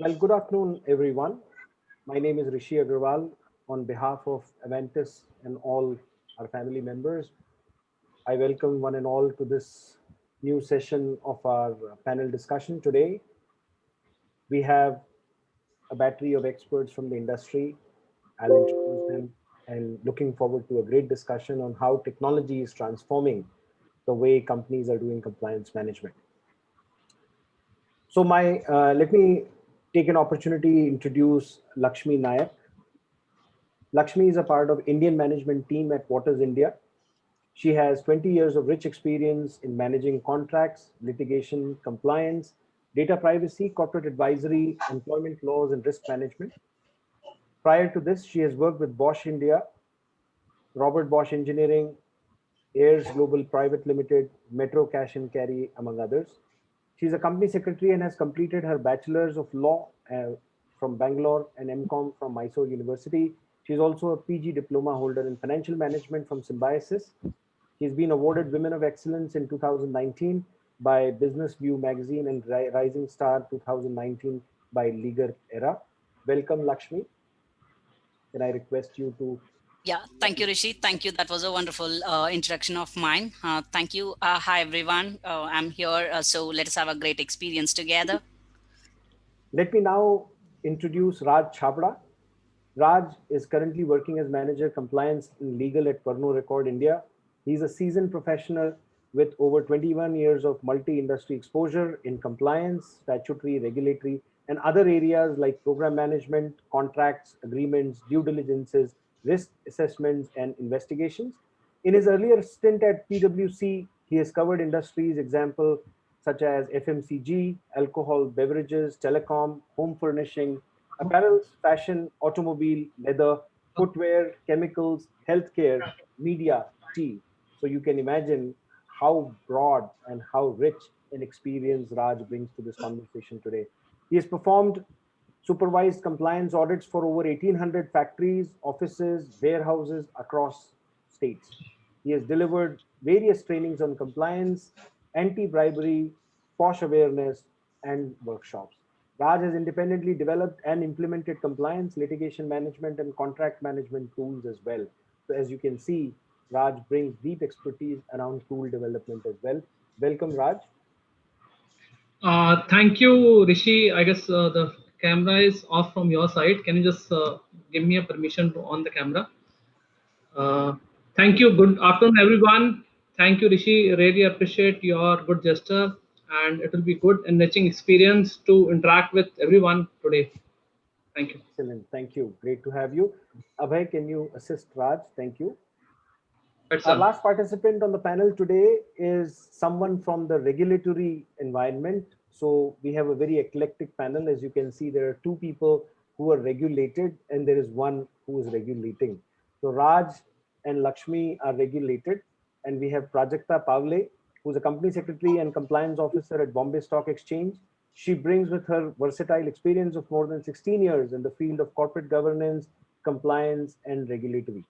Well, good afternoon, everyone. My name is Rishi Agarwal. On behalf of Aventis and all our family members, I welcome one and all to this new session of our panel discussion today. We have a battery of experts from the industry. I'll introduce them and looking forward to a great discussion on how technology is transforming the way companies are doing compliance management. So let me take an opportunity to introduce Lakshmi Nayak. Lakshmi is a part of Indian management team at Waters India. She has 20 years of rich experience in managing contracts, litigation, compliance, data privacy, corporate advisory, employment laws, and risk management. Prior to this, she has worked with Bosch India, Robert Bosch Engineering, Ayers Global Private Limited, Metro Cash and Carry, among others. She's a company secretary and has completed her Bachelor's of Law from Bangalore and MCOM from Mysore University. She's also a PG diploma holder in financial management from Symbiosis. She's been awarded Women of Excellence in 2019 by Business View magazine and Rising Star 2019 by Liger Era. Welcome, Lakshmi. Can I request you to? Yeah, thank you, Rishi. Thank you. That was a wonderful introduction of mine. Thank you. Hi, everyone. I'm here. So let us have a great experience together. Let me now introduce Raj Chabra. Raj is currently working as manager compliance and legal at Pernod Record India. He's a seasoned professional with over 21 years of multi-industry exposure in compliance, statutory, regulatory, and other areas like program management, contracts, agreements, due diligences, risk assessments, and investigations. In his earlier stint at PwC, he has covered industries, example such as FMCG, alcohol, beverages, telecom, home furnishing, apparels, fashion, automobile, leather, footwear, chemicals, healthcare, media, tea. So you can imagine how broad and how rich an experience Raj brings to this conversation today. He has performed supervised compliance audits for over 1,800 factories, offices, warehouses across states. He has delivered various trainings on compliance, anti bribery, POSH awareness, and workshops. Raj has independently developed and implemented compliance, litigation management, and contract management tools as well. So, as you can see, Raj brings deep expertise around tool development as well. Welcome, Raj. Thank you, Rishi. I guess the camera is off from your side. Can you just give me a permission to on the camera? Uh, Thank you. Good afternoon, everyone. Thank you, Rishi. Really appreciate your good gesture, and it will be good enriching experience to interact with everyone today. Thank you. Excellent. Thank you. Great to have you. Abhay, can you assist Raj? Thank you. That's Our last participant on the panel today is someone from the regulatory environment. So we have a very eclectic panel. As you can see, there are two people who are regulated and there is one who is regulating. So Raj and Lakshmi are regulated, and we have Prajakta Pavle, who's a company secretary and compliance officer at Bombay Stock Exchange. She brings with her versatile experience of more than 16 years in the field of corporate governance, compliance, and regulatory.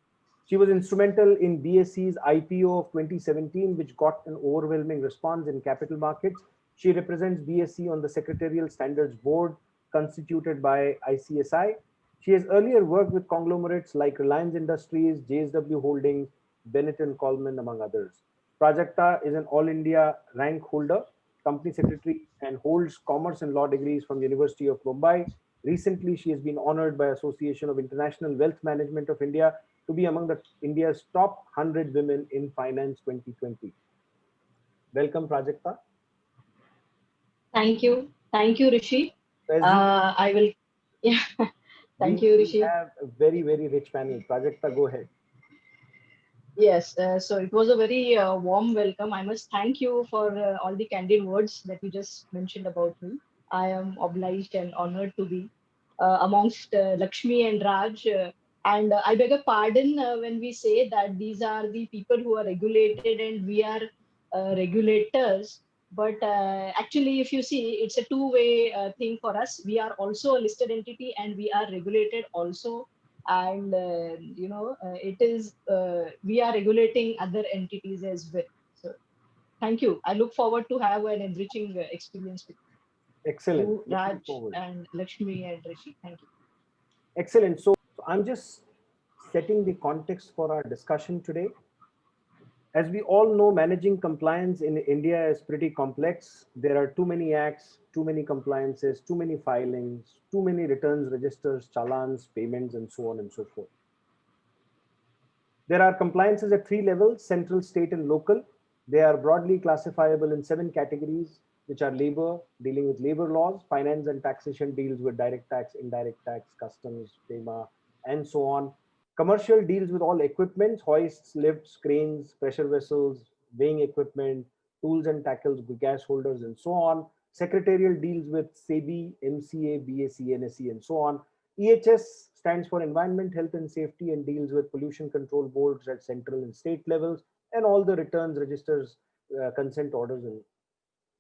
She was instrumental in BSE's IPO of 2017, which got an overwhelming response in capital markets. She represents BSE on the Secretarial Standards Board constituted by ICSI. She has earlier worked with conglomerates like Reliance Industries, JSW Holdings, Bennett and Coleman, among others. Prajakta is an All India rank holder, company secretary, and holds commerce and law degrees from University of Mumbai. Recently, she has been honored by Association of International Wealth Management of India to be among the India's top 100 women in finance 2020. Welcome, Prajakta. Thank you. Thank you, Rishi. So as you can I will, yeah, thank we, you, we Rishi. have a very, very rich panel. Prajakta, go ahead. Yes, so it was a very warm welcome. I must thank you for all the candid words that you just mentioned about me. I am obliged and honored to be amongst Lakshmi and Raj. And I beg a pardon when we say that these are the people who are regulated and we are regulators. But actually, if you see, it's a two-way thing for us. We are also a listed entity and we are regulated also, and it is we are regulating other entities as well. So thank you. I look forward to have an enriching experience with you. Excellent. to Looking Raj forward. and Lakshmi and Rishi. Thank you. Excellent. So I'm just setting the context for our discussion today. As we all know, managing compliance in India is pretty complex. There are too many acts, too many compliances, too many filings, too many returns, registers, challans, payments, and so on and so forth. There are compliances at three levels: central, state, and local. They are broadly classifiable in 7 categories, which are labor, dealing with labor laws; finance and taxation deals with direct tax, indirect tax, customs, FEMA, and so on; commercial deals with all equipment, hoists, lifts, cranes, pressure vessels, weighing equipment, tools and tackles, gas holders, and so on; secretarial deals with SEBI, MCA, BSE, NSE, and so on; EHS stands for Environment, Health and Safety, and deals with pollution control boards at central and state levels, and all the returns, registers, consent orders, and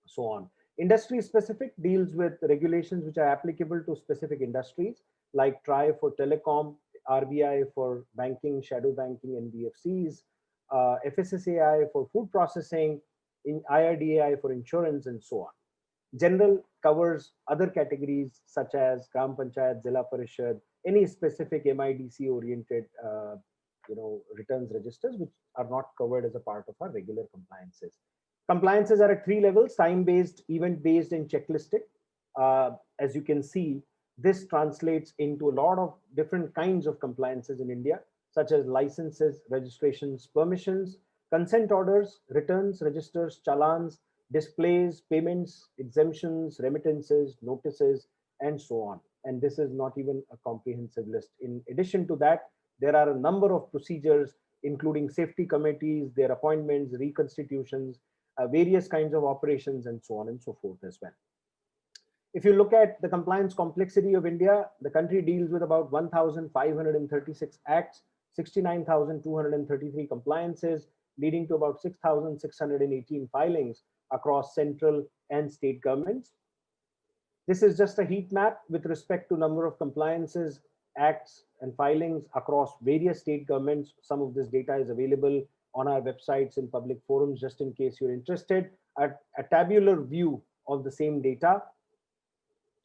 so on. Industry specific deals with regulations which are applicable to specific industries, like TRAI for telecom, RBI for banking, shadow banking, NBFCs, FSSAI for food processing, IRDAI for insurance, and so on. General covers other categories such as Gram Panchayat, Zilla Parishad, any specific MIDC oriented returns registers which are not covered as a part of our regular compliances. Compliances are at three levels: time-based, event-based, and checklistic. As you can see, this translates into a lot of different kinds of compliances in India, such as licenses, registrations, permissions, consent orders, returns, registers, challans, displays, payments, exemptions, remittances, notices, and so on. And this is not even a comprehensive list. In addition to that, there are a number of procedures, including safety committees, their appointments, reconstitutions, various kinds of operations, and so on and so forth as well. If you look at the compliance complexity of India, the country deals with about 1,536 acts, 69,233 compliances, leading to about 6,618 filings across central and state governments. This is just a heat map with respect to number of compliances, acts, and filings across various state governments. Some of this data is available on our websites in public forums, just in case you're interested. A tabular view of the same data.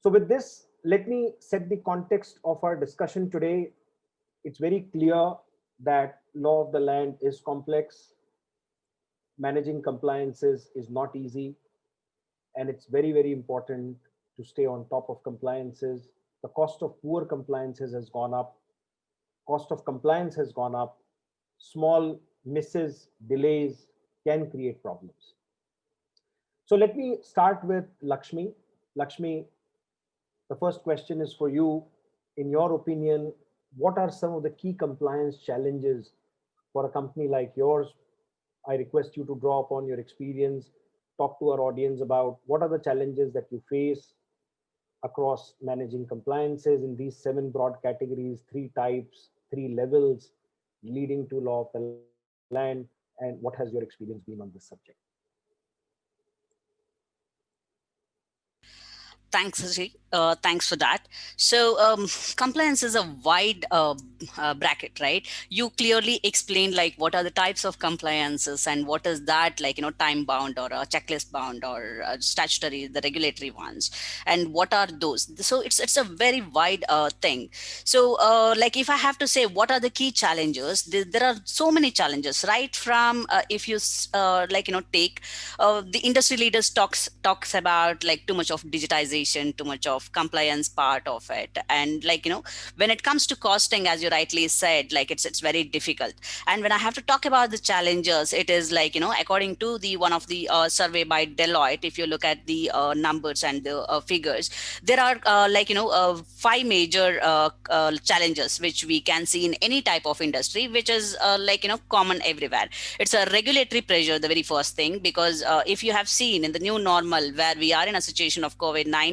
So with this, let me set the context of our discussion today. It's very clear that law of the land is complex. Managing compliances is not easy. And it's very, very important to stay on top of compliances. The cost of poor compliances has gone up. Cost of compliance has gone up. Small misses, delays can create problems. So let me start with Lakshmi. Lakshmi, the first question is for you. In your opinion, what are some of the key compliance challenges for a company like yours? I request you to draw upon your experience, talk to our audience about what are the challenges that you face across managing compliances in these 7 broad categories, 3 types, 3 levels, leading to law of the land, and what has your experience been on this subject? Thanks, Ajay. Thanks for that. So compliance is a wide bracket, right? You clearly explained like what are the types of compliances and what is that, like, time bound or checklist bound or statutory, the regulatory ones, and what are those. So it's a very wide thing. So like if I have to say what are the key challenges, there are so many challenges, right? From if you take the industry leaders talks about like too much of digitization, too much of compliance part of it, and when it comes to costing, as you rightly said, like it's very difficult. And when I have to talk about the challenges, it is like according to the one of the survey by Deloitte, if you look at the numbers and the figures, there are 5 major challenges which we can see in any type of industry, which is common everywhere. It's a regulatory pressure, the very first thing, because if you have seen in the new normal where we are in a situation of COVID-19,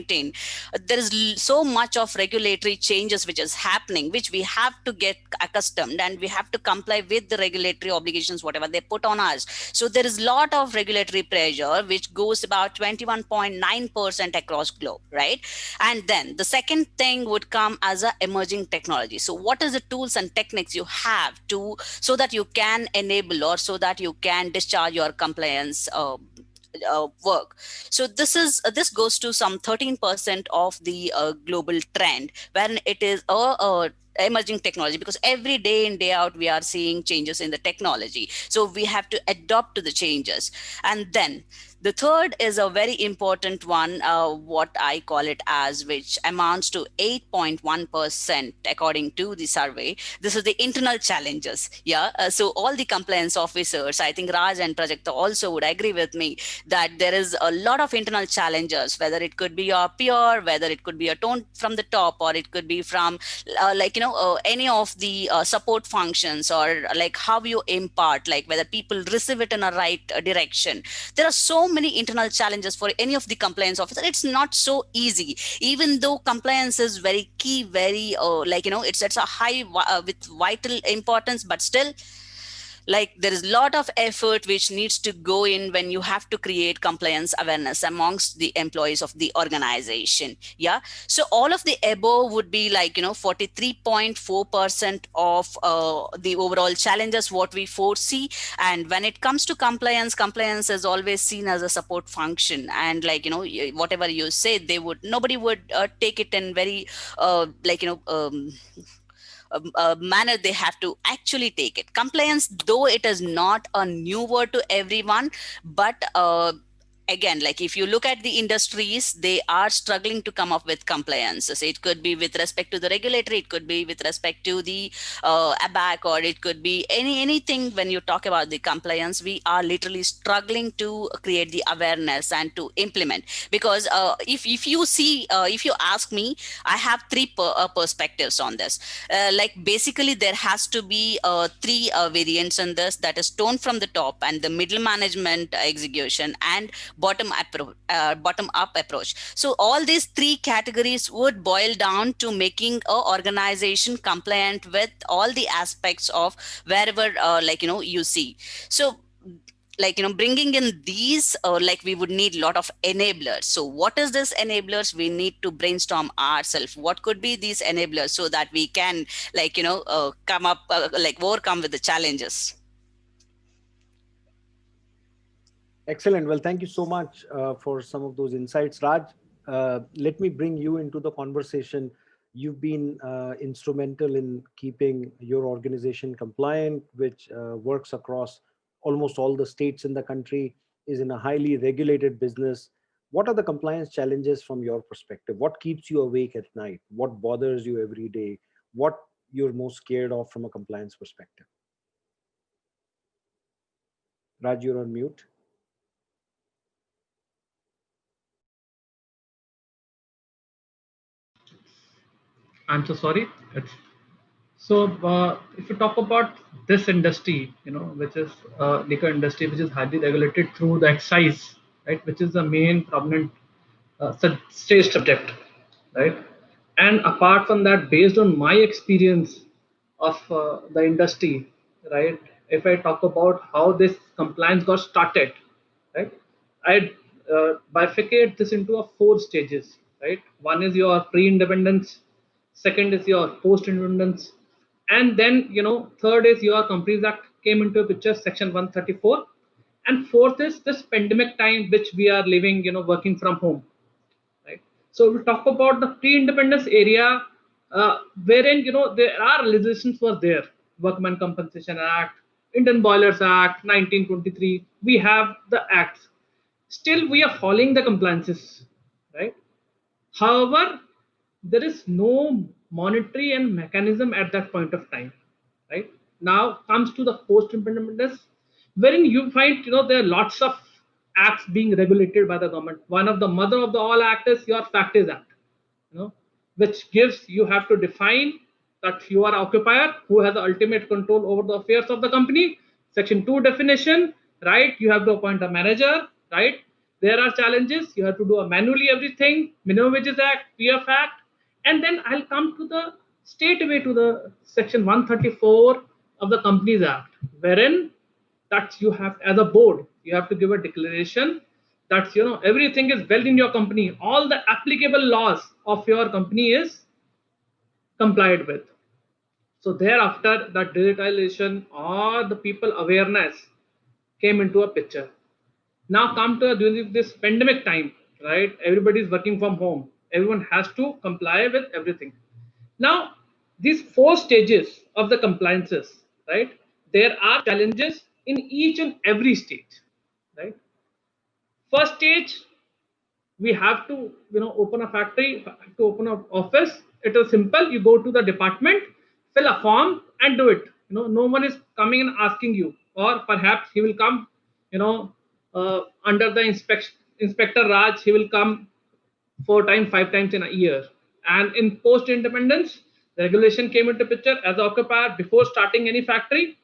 there is so much of regulatory changes which is happening, which we have to get accustomed, and we have to comply with the regulatory obligations, whatever they put on us. So there is a lot of regulatory pressure, which goes about 21.9% across globe, right? And then the second thing would come as a emerging technology. So what is the tools and techniques you have to, so that you can enable or so that you can discharge your compliance work. So this goes to some 13% of the global trend, when it is a emerging technology, because every day in day out we are seeing changes in the technology, so we have to adapt to the changes. And then the third is a very important one, what I call it as, which amounts to 8.1% according to the survey. This is the internal challenges. Yeah. So all the compliance officers, I think Raj and Prajakta also would agree with me that there is a lot of internal challenges, whether it could be your peer, whether it could be a tone from the top, or it could be from any of the support functions, or like how you impart, like whether people receive it in a right direction. There are so many internal challenges for any of the compliance officer. It's not so easy, even though compliance is very key, very it's a high with vital importance, but still, like, there is a lot of effort which needs to go in when you have to create compliance awareness amongst the employees of the organization. Yeah. So all of the above would be 43.4% of the overall challenges what we foresee. And when it comes to compliance is always seen as a support function, and whatever you say, nobody would take it in very manner. They have to actually take it. Compliance, though it is not a new word to everyone, but again, like if you look at the industries, they are struggling to come up with compliances. It could be with respect to the regulatory, it could be with respect to the ABAC, or it could be anything. When you talk about the compliance, we are literally struggling to create the awareness and to implement. Because if you see, if you ask me, I have three perspectives on this. Basically, there has to be three variants in this, that is tone from the top, and the middle management execution, and bottom up approach. So all these three categories would boil down to making a organization compliant with all the aspects of wherever you see. So bringing in these, we would need a lot of enablers. So what is this enablers? We need to brainstorm ourselves what could be these enablers, so that we can come up overcome with the challenges. Excellent. Well, thank you so much for some of those insights. Raj, let me bring you into the conversation. You've been instrumental in keeping your organization compliant, which works across almost all the states in the country, is in a highly regulated business. What are the compliance challenges from your perspective? What keeps you awake at night? What bothers you every day? What you're most scared of from a compliance perspective? Raj, you're on mute. I'm so sorry. If you talk about this industry, which is liquor industry, which is highly regulated through the excise, right, which is the main prominent state subject, right? And apart from that, based on my experience of the industry, right, if I talk about how this compliance got started, right, I bifurcate this into a four stages, right? One is your pre-independence, second is your post-independence, and then third is your Companies Act came into a picture, section 134, and fourth is this pandemic time which we are living, working from home, right? So we talk about the pre-independence area, wherein there are legislations were there, Workmen Compensation Act, Indian Boilers Act 1923. We have the acts. Still, we are following the compliances, right? However, there is no monetary and mechanism at that point of time, right? Now comes to the post-independence, wherein you find there are lots of acts being regulated by the government. One of the mother of the all act is your Factories Act, which gives you have to define that you are occupier who has the ultimate control over the affairs of the company. Section 2 definition, right? You have to appoint a manager, right? There are challenges. You have to do a manually everything. Minimum Wages Act, PF Act, and then I'll come to the straightaway to the section 134 of the Companies Act, wherein that you have as a board, you have to give a declaration that everything is well in your company. All the applicable laws of your company is complied with. So thereafter, that digitalization or the people awareness came into a picture. Now come to during this pandemic time, right? Everybody is working from home. Everyone has to comply with everything. Now, these four stages of the compliances, right? There are challenges in each and every stage, right? First stage, we have to, open a factory, to open an office. It is simple. You go to the department, fill a form, and do it. No one is coming and asking you, or perhaps he will come, under the inspector Raj. He will come 4 times, 5 times in a year. And in post independence, the regulation came into picture. As an occupier, before starting any factory,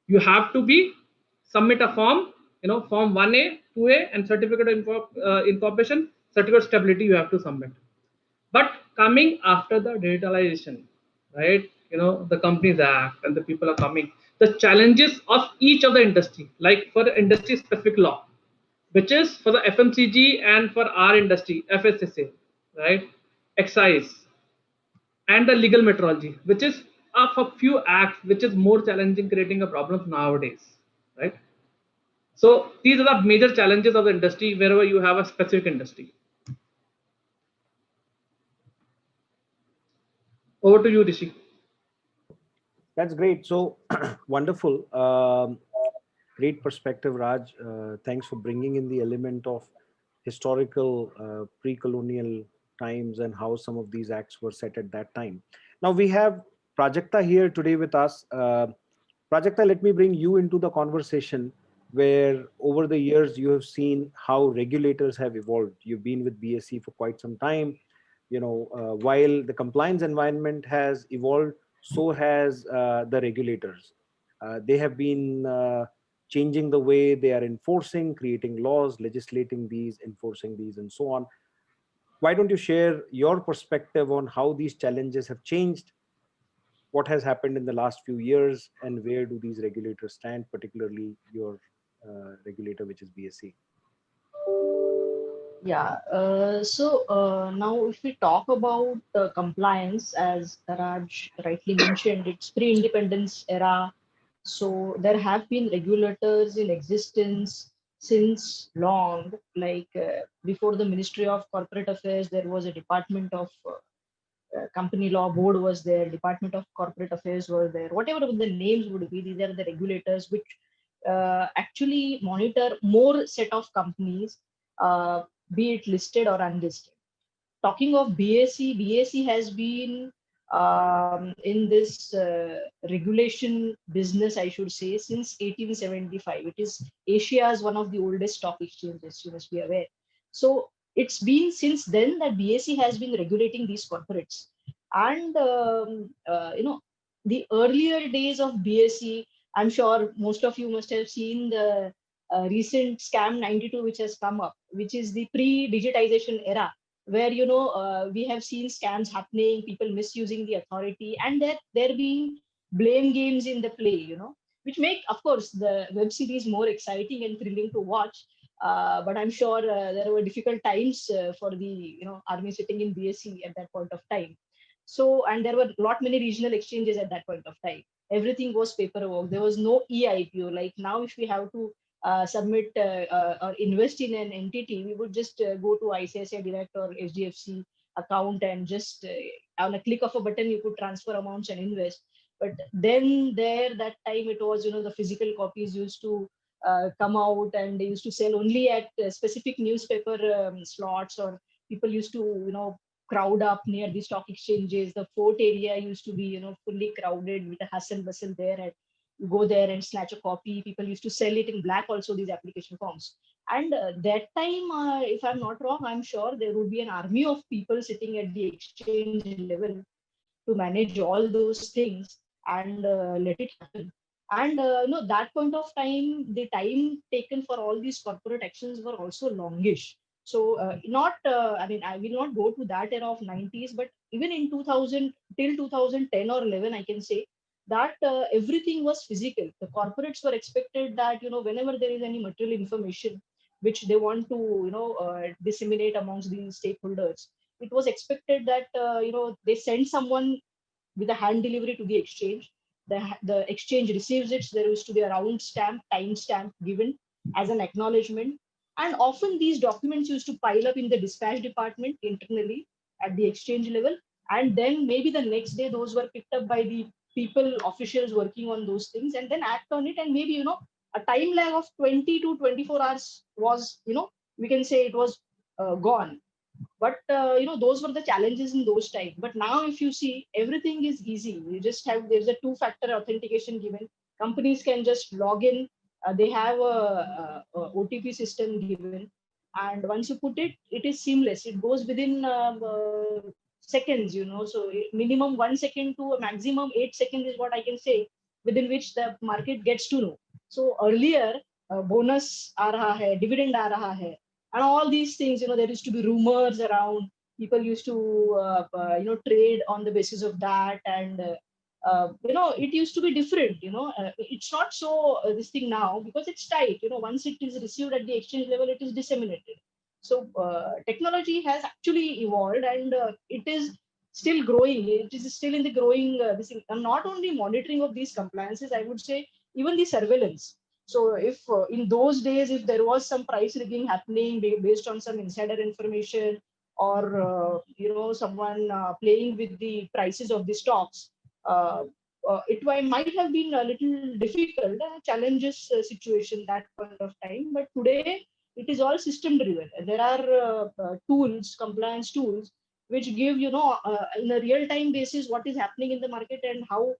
you have to be submit a form, form 1A, 2A, and certificate of incorporation, certificate of stability you have to submit. But coming after the digitalization, right? The Companies Act and the people are coming. The challenges of each of the industry, like for the industry specific law, which is for the FMCG and for our industry, FSSA, right? Excise, and the legal metrology, which is of a few acts, which is more challenging, creating a problem nowadays, right? So these are the major challenges of the industry wherever you have a specific industry. Over to you, Rishi. That's great. So wonderful. Great perspective, Raj. Thanks for bringing in the element of historical pre-colonial times and how some of these acts were set at that time. Now we have Prajakta here today with us. Prajakta, let me bring you into the conversation where over the years you have seen how regulators have evolved. You've been with BSE for quite some time. While the compliance environment has evolved, so has the regulators. They have been changing the way they are enforcing, creating laws, legislating these, enforcing these, and so on. Why don't you share your perspective on how these challenges have changed, what has happened in the last few years, and where do these regulators stand, particularly your regulator, which is BSE? Yeah. So now, if we talk about compliance, as Raj rightly mentioned, it's pre-independence era. So there have been regulators in existence since long. Like before the Ministry of Corporate Affairs, there was a Department of Company Law Board was there, Department of Corporate Affairs were there. Whatever the names would be, these are the regulators which actually monitor more set of companies, be it listed or unlisted. Talking of BSE, BSE has been in this regulation business, I should say, since 1875. It is Asia's one of the oldest stock exchanges, you must be aware. So it's been since then that BSE has been regulating these corporates. And, the earlier days of BSE, I'm sure most of you must have seen the recent Scam 92, which has come up, which is the pre-digitization era, where we have seen scams happening, people misusing the authority, and there being blame games in the play, which make, of course, the web series more exciting and thrilling to watch. But I'm sure there were difficult times for the army sitting in BSE at that point of time. So, and there were lot many regional exchanges at that point of time. Everything was paperwork. There was no e-IPO. Like now, if we have to submit or invest in an entity, we would just go to ICICI Direct or HDFC account, and just on a click of a button, you could transfer amounts and invest. But then that time it was, the physical copies used to come out, and they used to sell only at specific newspaper slots, or people used to, crowd up near the stock exchanges. The fort area used to be, fully crowded with a hustle and bustle there. And you go there and snatch a copy. People used to sell it in black also, these application forms. And that time, if I'm not wrong, I'm sure there would be an army of people sitting at the exchange level to manage all those things and let it happen. And that point of time, the time taken for all these corporate actions were also longish. So not, I mean, I will not go to that era of 90s, but even in 2000 till 2010 or 11, I can say that everything was physical. The corporates were expected that, whenever there is any material information which they want to, disseminate amongst the stakeholders, it was expected that they send someone with a hand delivery to the exchange. The exchange receives it. There used to be a round stamp, time stamp given as an acknowledgement. And often these documents used to pile up in the dispatch department internally at the exchange level. And then maybe the next day, those were picked up by the people, officials working on those things and then act on it. And maybe, a time lag of 20 to 24 hours was, we can say it was gone. But those were the challenges in those times. But now if you see, everything is easy. You just have, there's a two-factor authentication given. Companies can just log in. They have a OTP system given, and once you put it, it is seamless. It goes within seconds. So minimum 1 second to a maximum 8 seconds is what I can say, within which the market gets to know. So earlier, bonus aa raha hai, dividend aa raha hai, and all these things, there used to be rumors around. People used to trade on the basis of that. And it used to be different. It's not so this thing now, because it's tight. Once it is received at the exchange level, it is disseminated. So technology has actually evolved, and it is still growing. It is still in the growing this thing. And not only monitoring of these compliances, I would say, even the surveillance. So if in those days, if there was some price rigging happening based on some insider information, or someone playing with the prices of the stocks, uh, might have been a little difficult, challenges situation that point of time. But today it is all system driven. There are tools, compliance tools, which give in a real time basis what is happening in the market, and how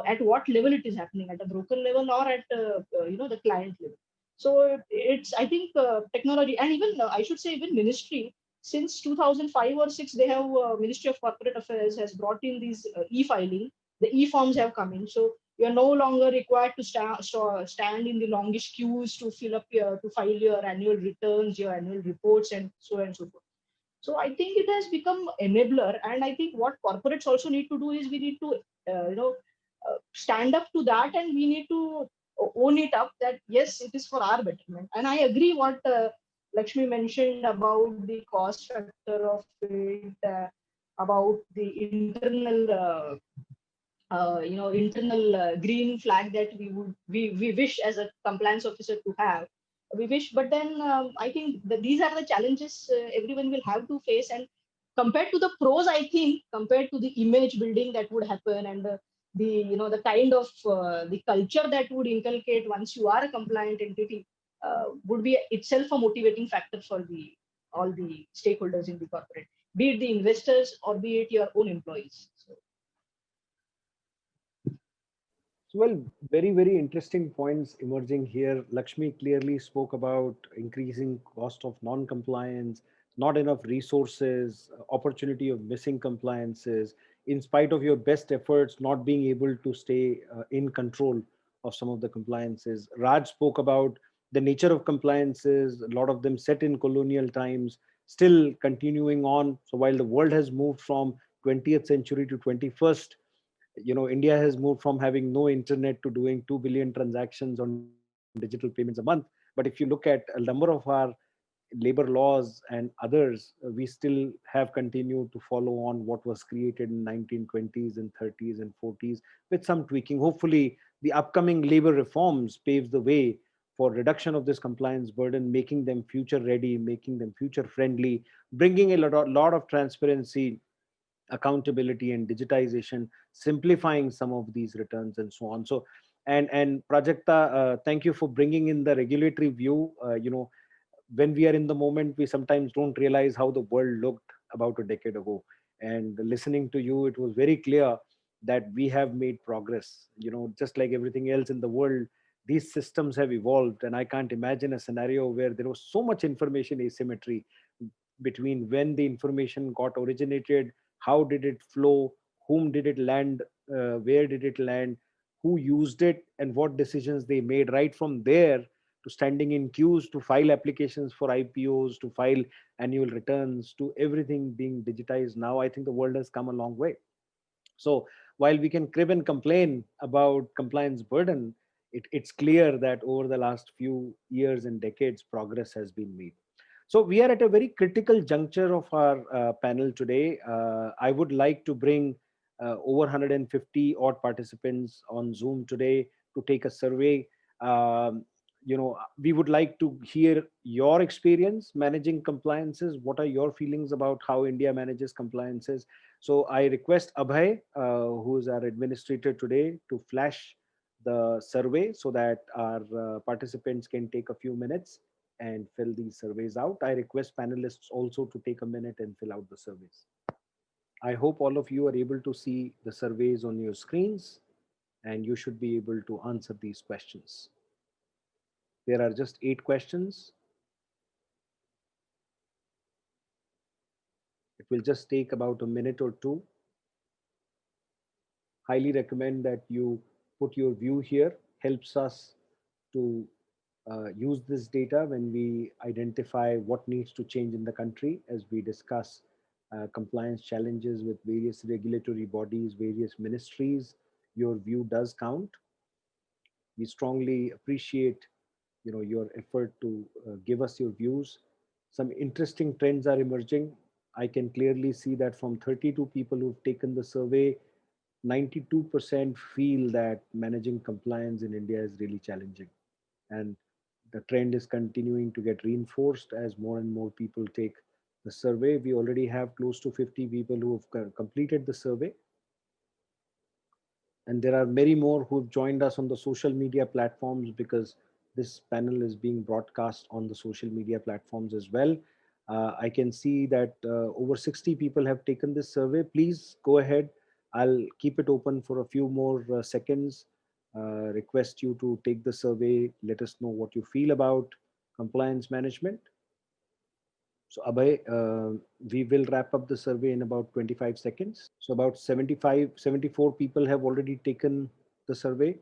at what level it is happening, at a broker level or at the client level. So it's, I think, technology. And even I should say, even ministry, since 2005 or 6, they have Ministry of Corporate Affairs has brought in these e-filing. The e-forms have come in, so you are no longer required to stand in the longish queues to file your annual returns, your annual reports, and so on and so forth. So I think it has become enabler. And I think what corporates also need to do is, we need to stand up to that, and we need to own it up, that yes, it is for our betterment. And I agree what Lakshmi mentioned about the cost factor of it, about the internal green flag that we wish as a compliance officer to have. We wish, but then I think that these are the challenges everyone will have to face. And compared to the pros, I think, compared to the image building that would happen, and the kind of the culture that would inculcate once you are a compliant entity, would be itself a motivating factor for the all the stakeholders in the corporate, be it the investors or be it your own employees. So, Well, very, very interesting points emerging here. Lakshmi clearly spoke about increasing cost of non-compliance, not enough resources, opportunity of missing compliances, in spite of your best efforts, not being able to stay in control of some of the compliances. Raj spoke about the nature of compliances, a lot of them set in colonial times, still continuing on. So while the world has moved from 20th century to 21st, India has moved from having no internet to doing 2 billion transactions on digital payments a month. But if you look at a number of our labor laws and others, we still have continued to follow on what was created in 1920s and 30s and 40s, with some tweaking. Hopefully the upcoming labor reforms paves the way for reduction of this compliance burden, making them future ready, making them future friendly, bringing a lot of transparency, accountability, and digitization, simplifying some of these returns and so on. So and Prajakta, thank you for bringing in the regulatory view. When we are in the moment, we sometimes don't realize how the world looked about a decade ago. And listening to you, it was very clear that we have made progress. Just like everything else in the world, these systems have evolved, and I can't imagine a scenario where there was so much information asymmetry between when the information got originated, how did it flow, whom did it land, where did it land, who used it, and what decisions they made, right from there to standing in queues to file applications for IPOs, to file annual returns, to everything being digitized now. I think the world has come a long way. So while we can crib and complain about compliance burden, it's clear that over the last few years and decades, progress has been made. So we are at a very critical juncture of our panel today. I would like to bring over 150 odd participants on Zoom today to take a survey. Um, we would like to hear your experience managing compliances. What are your feelings about how India manages compliances? So I request Abhay, who is our administrator today, to flash the survey so that our participants can take a few minutes and fill these surveys out. I request panelists also to take a minute and fill out the surveys. I hope all of you are able to see the surveys on your screens, and you should be able to answer these questions. There are just 8 questions. It will just take about a minute or two. Highly recommend that you put your view here. Helps us to use this data when we identify what needs to change in the country as we discuss compliance challenges with various regulatory bodies, various ministries. Your view does count. We strongly appreciate your effort to give us your views. Some interesting trends are emerging. I can clearly see that from 32 people who've taken the survey, 92% feel that managing compliance in India is really challenging, and the trend is continuing to get reinforced as more and more people take the survey. We already have close to 50 people who have completed the survey, and there are many more who have joined us on the social media platforms, because this panel is being broadcast on the social media platforms as well. I can see that over 60 people have taken this survey. Please go ahead. I'll keep it open for a few more seconds. Request you to take the survey. Let us know what you feel about compliance management. So Abhay, we will wrap up the survey in about 25 seconds. So about 74 people have already taken the survey.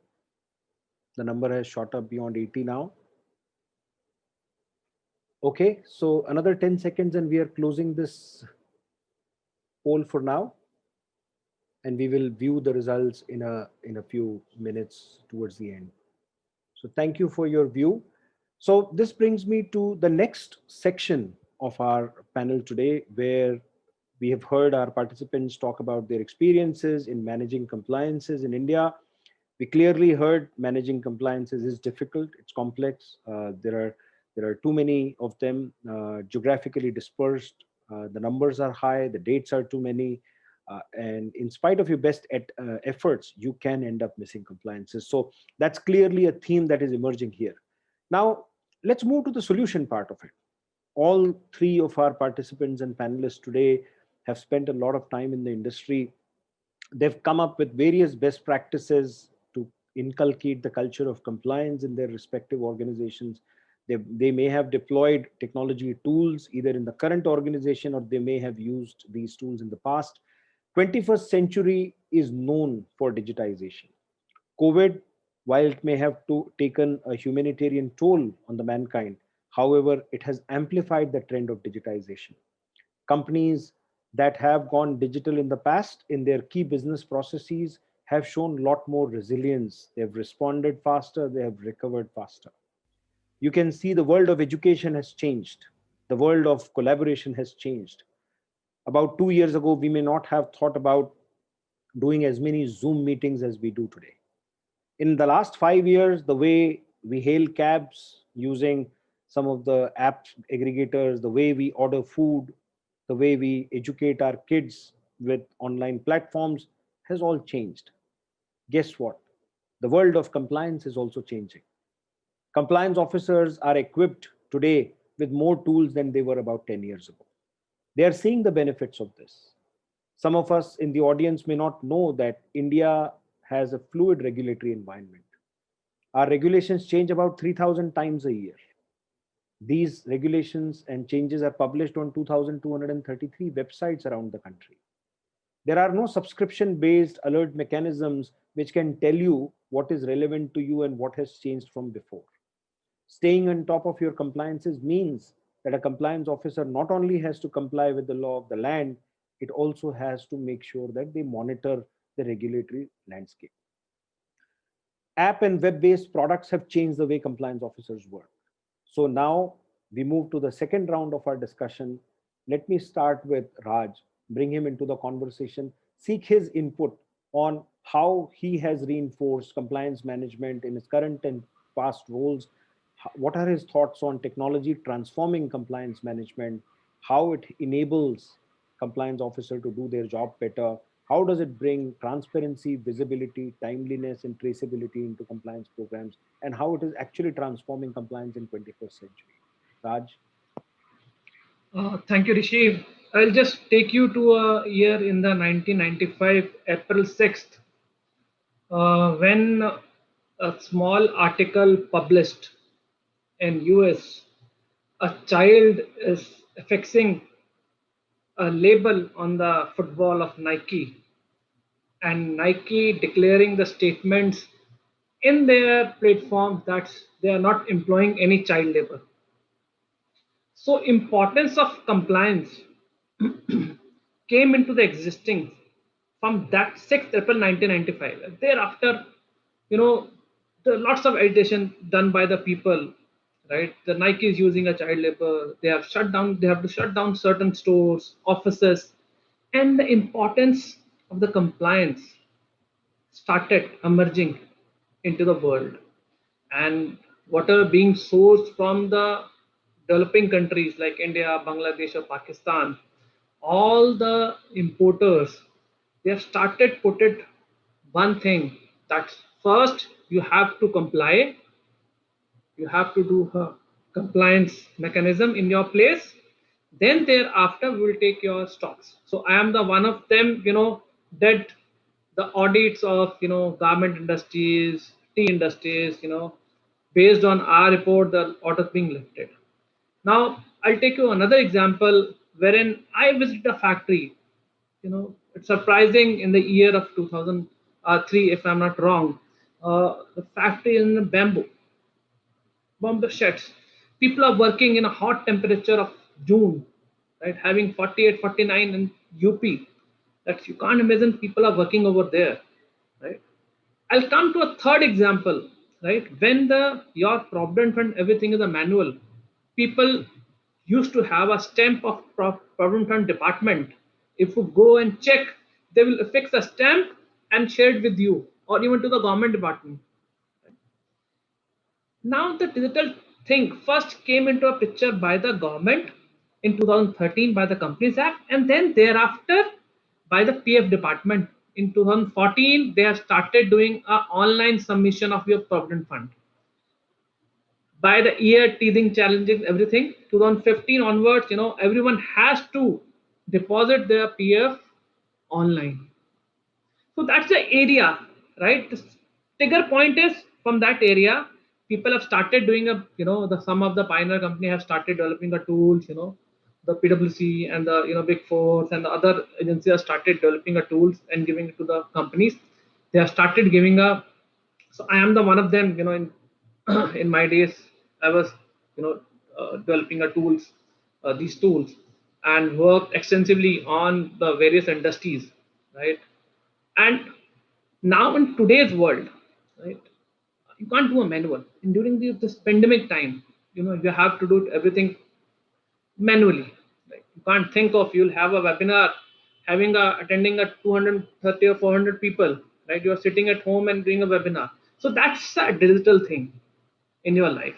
The number has shot up beyond 80 now. Okay, so another 10 seconds and we are closing this poll for now. And we will view the results in a few minutes towards the end. So thank you for your view. So this brings me to the next section of our panel today, where we have heard our participants talk about their experiences in managing compliances in India. We clearly heard managing compliances is difficult, it's complex. There are too many of them, geographically dispersed. The numbers are high, the dates are too many. And in spite of your best efforts, you can end up missing compliances. So that's clearly a theme that is emerging here. Now, let's move to the solution part of it. All 3 of our participants and panelists today have spent a lot of time in the industry. They've come up with various best practices to inculcate the culture of compliance in their respective organizations. They may have deployed technology tools either in the current organization, or they may have used these tools in the past. 21st century is known for digitization. COVID, while it may have taken a humanitarian toll on the mankind, however, it has amplified the trend of digitization. Companies that have gone digital in the past in their key business processes have shown a lot more resilience. They've responded faster, they have recovered faster. You can see the world of education has changed. The world of collaboration has changed. About 2 years ago, we may not have thought about doing as many Zoom meetings as we do today. In the last 5 years, the way we hail cabs using some of the app aggregators, the way we order food, the way we educate our kids with online platforms has all changed. Guess what? The world of compliance is also changing. Compliance officers are equipped today with more tools than they were about 10 years ago. They are seeing the benefits of this. Some of us in the audience may not know that India has a fluid regulatory environment. Our regulations change about 3,000 times a year. These regulations and changes are published on 2,233 websites around the country. There are no subscription-based alert mechanisms which can tell you what is relevant to you and what has changed from before. Staying on top of your compliances means that a compliance officer not only has to comply with the law of the land, it also has to make sure that they monitor the regulatory landscape. App and web-based products have changed the way compliance officers work. So now we move to the second round of our discussion. Let me start with Raj, bring him into the conversation, seek his input on how he has reinforced compliance management in his current and past roles, what are his thoughts on technology transforming compliance management, how it enables compliance officer to do their job better, how does it bring transparency, visibility, timeliness, and traceability into compliance programs, and how it is actually transforming compliance in 21st century. Raj? Thank you, Rishi. I'll just take you to a year in the 1995, April 6th, when a small article published in US, a child is affixing a label on the football of Nike, and Nike declaring the statements in their platform that they are not employing any child labor. So importance of compliance came into the existing from that 6th April 1995. Thereafter, you know, there are lots of agitation done by the people, right? The Nike is using a child labor. They have shut down. They have to shut down certain stores, offices, and the importance of the compliance started emerging into the world. And water being sourced from the developing countries like India, Bangladesh, or Pakistan, all the importers, they have started put it one thing, that first you have to comply, you have to do a compliance mechanism in your place, then thereafter we will take your stocks. So I am the one of them, that the audits of garment industries, tea industries, based on our report, the orders being lifted. Now I'll take you another example wherein I visited a factory. It's surprising, in the year of 2003, if I'm not wrong, the factory in bamboo sheds. People are working in a hot temperature of June, right? Having 48, 49 in UP. That you can't imagine people are working over there, right? I'll come to a third example, right? When your provident fund, everything is a manual. People used to have a stamp of provident fund department. If you go and check, they will affix a stamp and share it with you, or even to the government department. Now the digital thing first came into a picture by the government in 2013 by the Companies Act, and then thereafter by the PF department. In 2014, they have started doing an online submission of your provident fund. By the year teething challenges, everything 2015 onwards, everyone has to deposit their PF online. So that's the area, right? The trigger point is from that area. People have started doing some of the pioneer company have started developing the tools, the PwC and the Big Four and the other agencies have started developing the tools and giving it to the companies. They have started giving a. So I am the one of them, in in my days, I was, developing these tools, and worked extensively on the various industries, right? And now in today's world, right, you can't do a manual. And during this pandemic time, you have to do everything manually. Right? You can't think of you'll have a webinar, attending a 230 or 400 people, right? You're sitting at home and doing a webinar. So that's a digital thing in your life.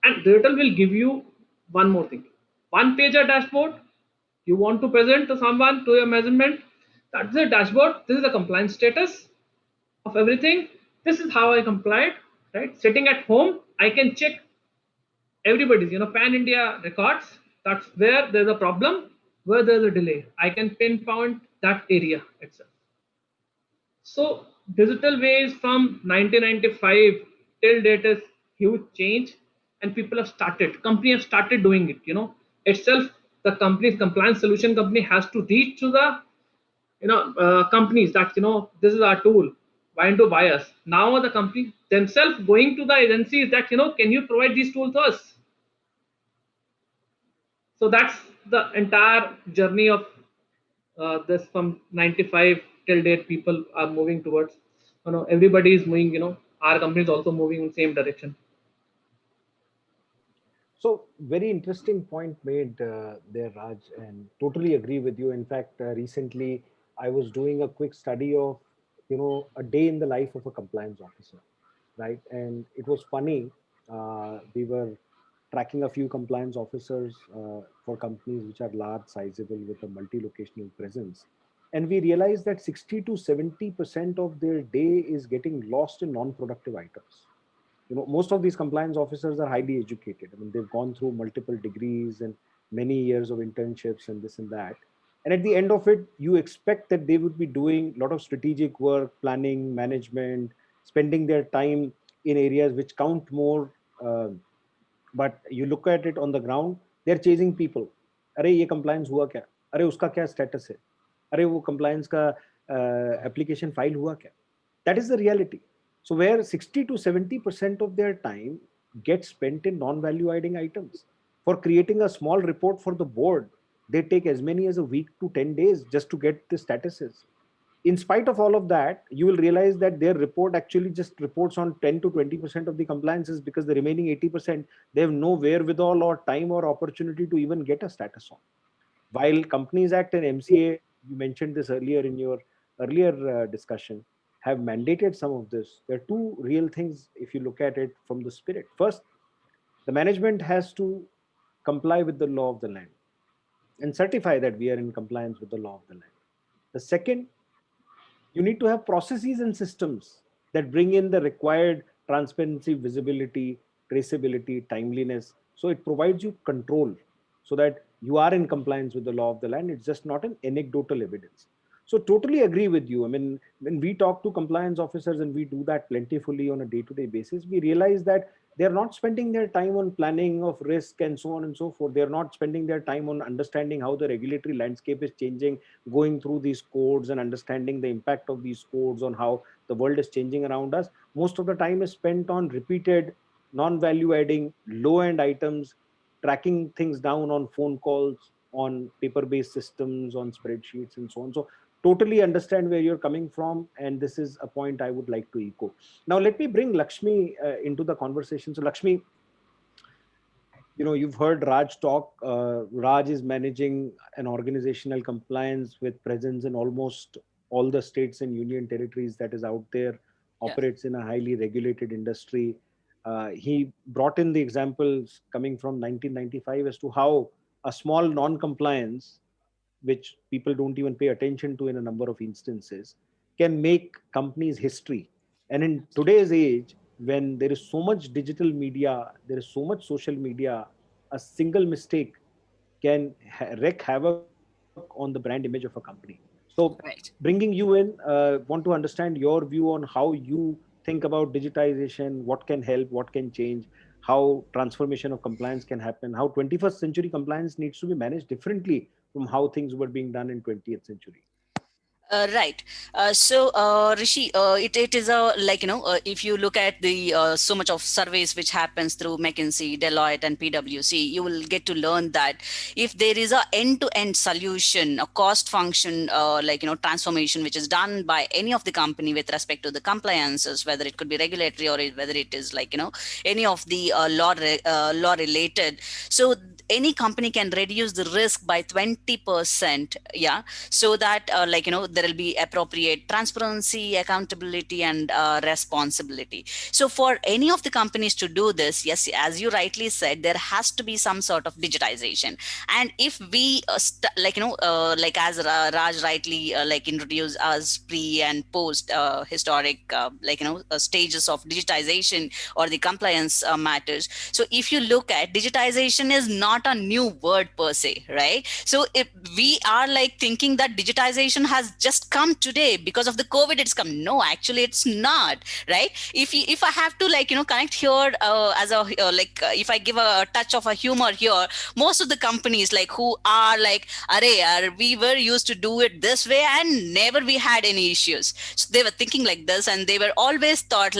And digital will give you one more thing. One pager dashboard, you want to present to someone to your measurement, that's the dashboard. This is the compliance status of everything. This is how I complied, right? Sitting at home, I can check everybody's, pan India records. That's where there's a problem, where there's a delay. I can pinpoint that area itself. So digital ways from 1995 till date is huge change, and people have started. Company have started doing it. Itself, the company's compliance solution company has to reach to the companies that this is our tool. Why don't you buy us? Now the company themselves going to the agencies that can you provide these tools to us? So that's the entire journey of this from 95 till date. People are moving towards, everybody is moving, our company is also moving in same direction. So very interesting point made there, Raj, and totally agree with you. In fact, recently I was doing a quick study of, a day in the life of a compliance officer, right? And it was funny. We were tracking a few compliance officers for companies which are large, sizable, with a multi-locational presence. And we realized that 60 to 70% of their day is getting lost in non-productive items. Most of these compliance officers are highly educated. I mean, they've gone through multiple degrees and many years of internships and this and that. And at the end of it, you expect that they would be doing a lot of strategic work, planning, management, spending their time in areas which count more. But you look at it on the ground, they're chasing people. अरे ये compliance हुआ क्या? अरे उसका क्या status है? अरे वो compliance का application file हुआ क्या? That is the reality. So where 60 to 70% of their time gets spent in non-value adding items. For creating a small report for the board, they take as many as a week to 10 days just to get the statuses. In spite of all of that, you will realize that their report actually just reports on 10 to 20% of the compliances, because the remaining 80%, they have no wherewithal or time or opportunity to even get a status on. While Companies Act and MCA, you mentioned this earlier in your earlier discussion, have mandated some of this. There are two real things if you look at it from the spirit. First, the management has to comply with the law of the land and certify that we are in compliance with the law of the land. The second, you need to have processes and systems that bring in the required transparency, visibility, traceability, timeliness. So it provides you control so that you are in compliance with the law of the land. It's just not an anecdotal evidence. So totally agree with you. I mean, when we talk to compliance officers, and we do that plentifully on a day-to-day basis, we realize that they're not spending their time on planning of risk and so on and so forth. They're not spending their time on understanding how the regulatory landscape is changing, going through these codes and understanding the impact of these codes on how the world is changing around us. Most of the time is spent on repeated, non-value adding, low-end items, tracking things down on phone calls, on paper-based systems, on spreadsheets, and so on. So totally understand where you're coming from, and this is a point I would like to echo. Now let me bring Lakshmi into the conversation. So Lakshmi, you've heard Raj talk. Raj is managing an organizational compliance with presence in almost all the states and union territories that is out there, operates in a highly regulated industry. He brought in the examples coming from 1995 as to how a small non-compliance, which people don't even pay attention to in a number of instances, can make companies history. And in today's age, when there is so much digital media, there is so much social media, a single mistake can wreak havoc on the brand image of a company. So bringing you in, want to understand your view on how you think about digitization, what can help, what can change, how transformation of compliance can happen, how 21st century compliance needs to be managed differently from how things were being done in 20th century. Right. Rishi, it is a if you look at the so much of surveys which happens through McKinsey, Deloitte, and PwC, you will get to learn that if there is a end-to-end solution, a cost function, transformation, which is done by any of the company with respect to the compliances, whether it could be regulatory or whether it is any of the law related. So any company can reduce the risk by 20%, so that there will be appropriate transparency, accountability, and responsibility. So for any of the companies to do this, yes, as you rightly said, there has to be some sort of digitization. And if we as Raj rightly introduced us pre and post historic stages of digitization or the compliance matters. So if you look at digitization is not a new word per se, right? So if we are thinking that digitization has just come today because of the COVID, it's come. No, actually it's not, right? If I have to connect here as a if I give a touch of a humor here, most of the companies who are we were used to do it this way and never we had any issues. So they were thinking like this, and they were always thought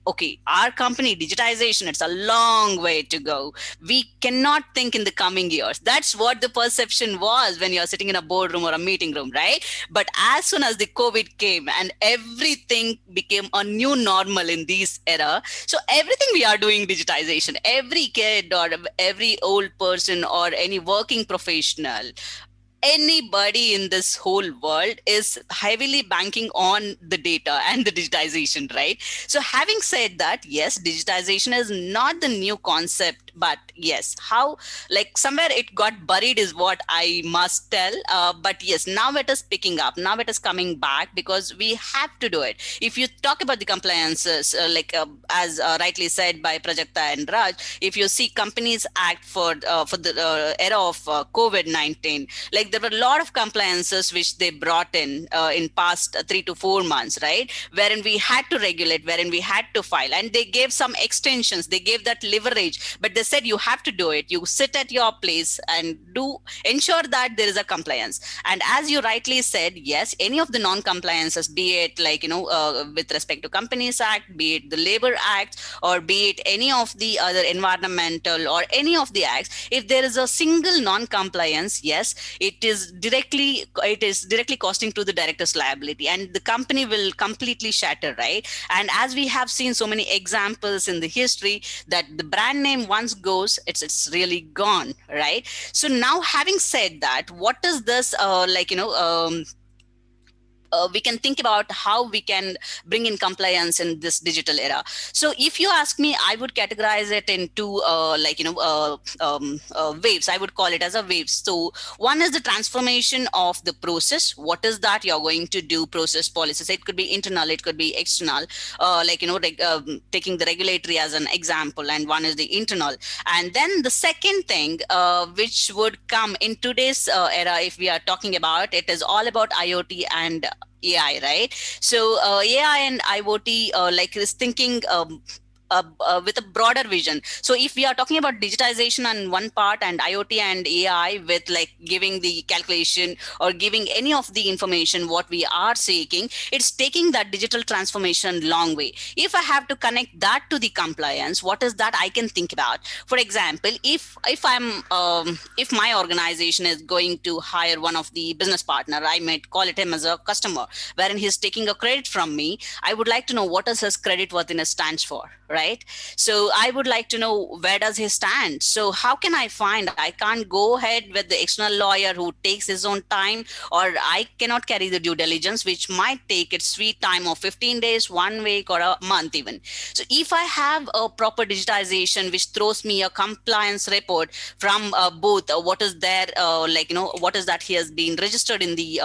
okay, our company digitization, it's a long way to go. We cannot think in the coming years. That's what the perception was when you're sitting in a boardroom or a meeting room, right? But as soon as the COVID came and everything became a new normal in this era, so everything we are doing digitization. Every kid or every old person or any working professional, anybody in this whole world is heavily banking on the data and the digitization, right? So having said that, yes, digitization is not the new concept, but yes, how, like, somewhere it got buried is what I must tell. But yes, now it is picking up, now it is coming back, because we have to do it. If you talk about the compliances, as rightly said by Prajakta and Raj, if you see companies act for the era of COVID-19, like there were a lot of compliances which they brought in past 3 to 4 months, right, wherein we had to regulate, wherein we had to file, and they gave some extensions, they gave that leverage, but they said you have to do it, you sit at your place and do ensure that there is a compliance. And as you rightly said, yes, any of the non-compliances, be it with respect to Companies Act, be it the Labor Act, or be it any of the other environmental or any of the acts, if there is a single non-compliance, yes, it is directly costing to the director's liability, and the company will completely shatter, right? And as we have seen so many examples in the history, that the brand name once goes, it's really gone, right? So now, having said that, what is this we can think about how we can bring in compliance in this digital era. So if you ask me, I would categorize it into waves. I would call it as a wave. So one is the transformation of the process. What is that you're going to do? Process policies. It could be internal, it could be external, taking the regulatory as an example, and one is the internal. And then the second thing which would come in today's era, if we are talking about, it is all about IoT and AI, right? So AI and IoT is thinking with a broader vision. So if we are talking about digitization on one part and IoT and AI with like giving the calculation or giving any of the information what we are seeking, it's taking that digital transformation long way. If I have to connect that to the compliance, what is that I can think about? For example, if my organization is going to hire one of the business partner, I might call it him as a customer, wherein he's taking a credit from me. I would like to know what is his credit worthiness stands for, right? So I would like to know where does he stand. So how can I find? I can't go ahead with the external lawyer who takes his own time, or I cannot carry the due diligence, which might take its sweet time of 15 days, 1 week, or a month even. So if I have a proper digitization which throws me a compliance report from both what is there, what is that he has been registered in the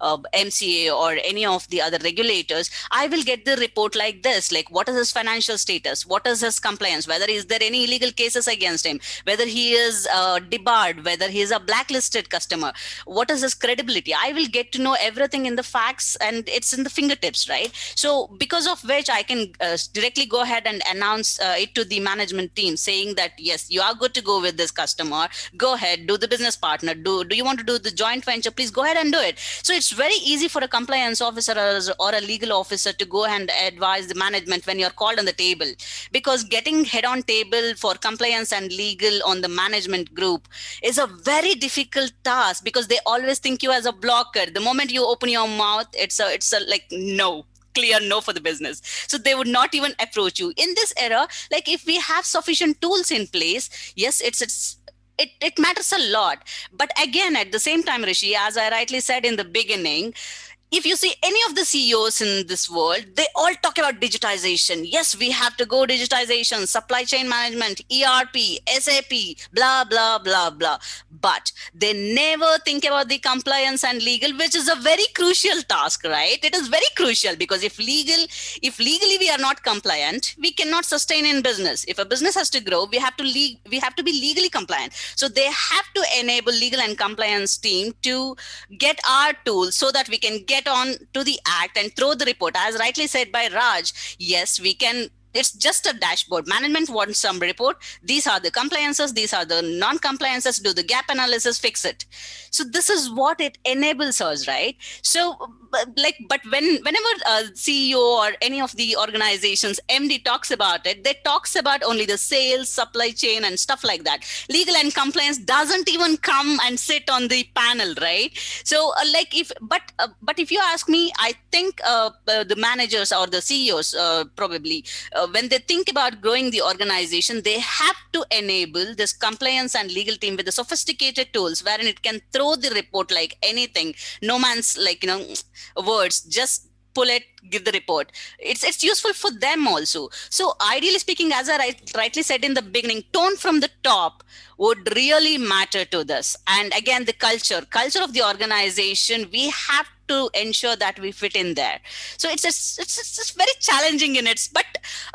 MCA or any of the other regulators, I will get the report like this, like what is his financial status, what is his compliance, whether is there any illegal cases against him, whether he is debarred, whether he is a blacklisted customer, what is his credibility. I will get to know everything in the facts, and it's in the fingertips, right? So because of which I can directly go ahead and announce it to the management team, saying that yes, you are good to go with this customer, go ahead, do the business partner, do you want to do the joint venture, please go ahead and do it. So it's very easy for a compliance officer or a legal officer to go and advise the management when you're called on the table, because getting head on table for compliance and legal on the management group is a very difficult task, because they always think you as a blocker. The moment you open your mouth, it's a like no, clear no for the business. So they would not even approach you. In this era, like if we have sufficient tools in place, yes, it matters a lot. But again, at the same time, Rishi, as I rightly said in the beginning, if you see any of the CEOs in this world, they all talk about digitization. Yes, we have to go digitization, supply chain management, ERP, SAP, blah, blah, blah, blah. But they never think about the compliance and legal, which is a very crucial task, right? It is very crucial, because if legally we are not compliant, we cannot sustain in business. If a business has to grow, we have to be legally compliant. So they have to enable legal and compliance team to get our tools so that we can get on to the act and throw the report. As rightly said by Raj, yes, we can. It's just a dashboard. Management wants some report. These are the compliances. These are the non-compliances. Do the gap analysis, fix it. So this is what it enables us, right? So but whenever a CEO or any of the organizations MD talks about it, they talks about only the sales, supply chain, and stuff like that. Legal and compliance doesn't even come and sit on the panel, right? So but if you ask me, I think the managers or the CEOs probably when they think about growing the organization, they have to enable this compliance and legal team with the sophisticated tools wherein it can throw the report like anything, no man's words, just pull it, give the report. It's useful for them also. So ideally speaking, as I rightly said in the beginning, tone from the top would really matter to this. And again, the culture of the organization, we have to ensure that we fit in there. So it's just very challenging in it. But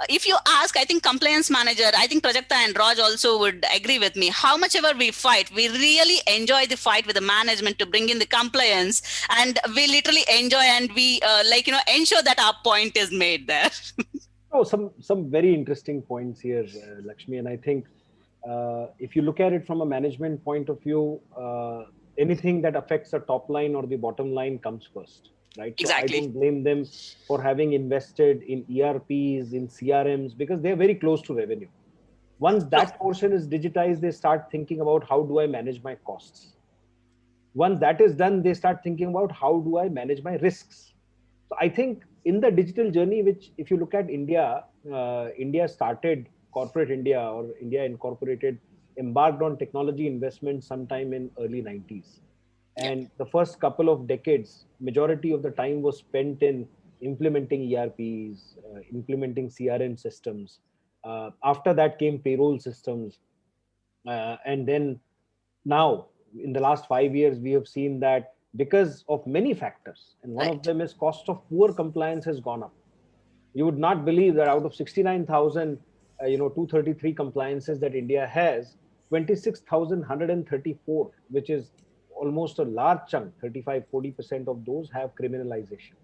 if you ask, I think compliance manager, I think Prajakta and Raj also would agree with me, how much ever we fight, we really enjoy the fight with the management to bring in the compliance, and we literally enjoy, and we ensure that our point is made there. Oh, some very interesting points here, Lakshmi, and I think if you look at it from a management point of view, anything that affects the top line or the bottom line comes first, right? Exactly. So I don't blame them for having invested in ERPs, in CRMs, because they're very close to revenue. Once that portion is digitized, they start thinking about how do I manage my costs. Once that is done, they start thinking about how do I manage my risks. So I think in the digital journey, which if you look at India, India started, corporate India or India Incorporated embarked on technology investment sometime in early 90s. And the first couple of decades, majority of the time was spent in implementing ERPs, implementing CRM systems. After that came payroll systems. And then now, in the last 5 years, we have seen that because of many factors, and one of them is cost of poor compliance has gone up. You would not believe that out of 69,000, 233 compliances that India has, 26,134, which is almost a large chunk, 35-40% of those have criminalization.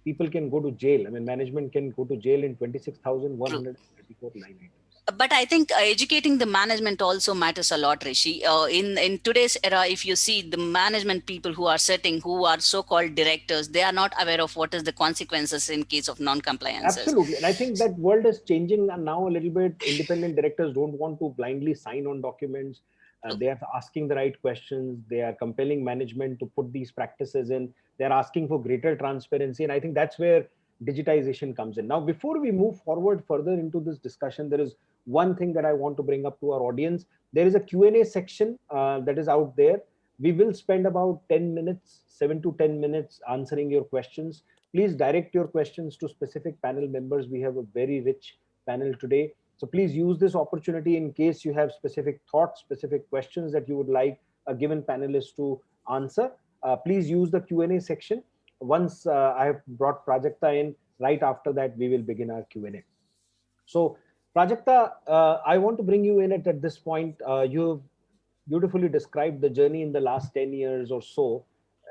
People can go to jail. I mean, management can go to jail in 26,134 line items. But I think educating the management also matters a lot, Rishi. In today's era, if you see the management people who are sitting, who are so-called directors, they are not aware of what is the consequences in case of non-compliances. Absolutely. And I think that world is changing now a little bit. Independent directors don't want to blindly sign on documents. They are asking the right questions. They are compelling management to put these practices in. They're asking for greater transparency. And I think that's where digitization comes in. Now, before we move forward further into this discussion, there is one thing that I want to bring up to our audience. There is a Q&A section that is out there. We will spend about 10 minutes, 7 to 10 minutes answering your questions. Please direct your questions to specific panel members. We have a very rich panel today. So please use this opportunity in case you have specific thoughts, specific questions that you would like a given panelist to answer. Please use the Q&A section. Once I have brought Prajakta in, right after that, we will begin our Q&A. So Prajakta, I want to bring you in at this point. You've beautifully described the journey in the last 10 years or so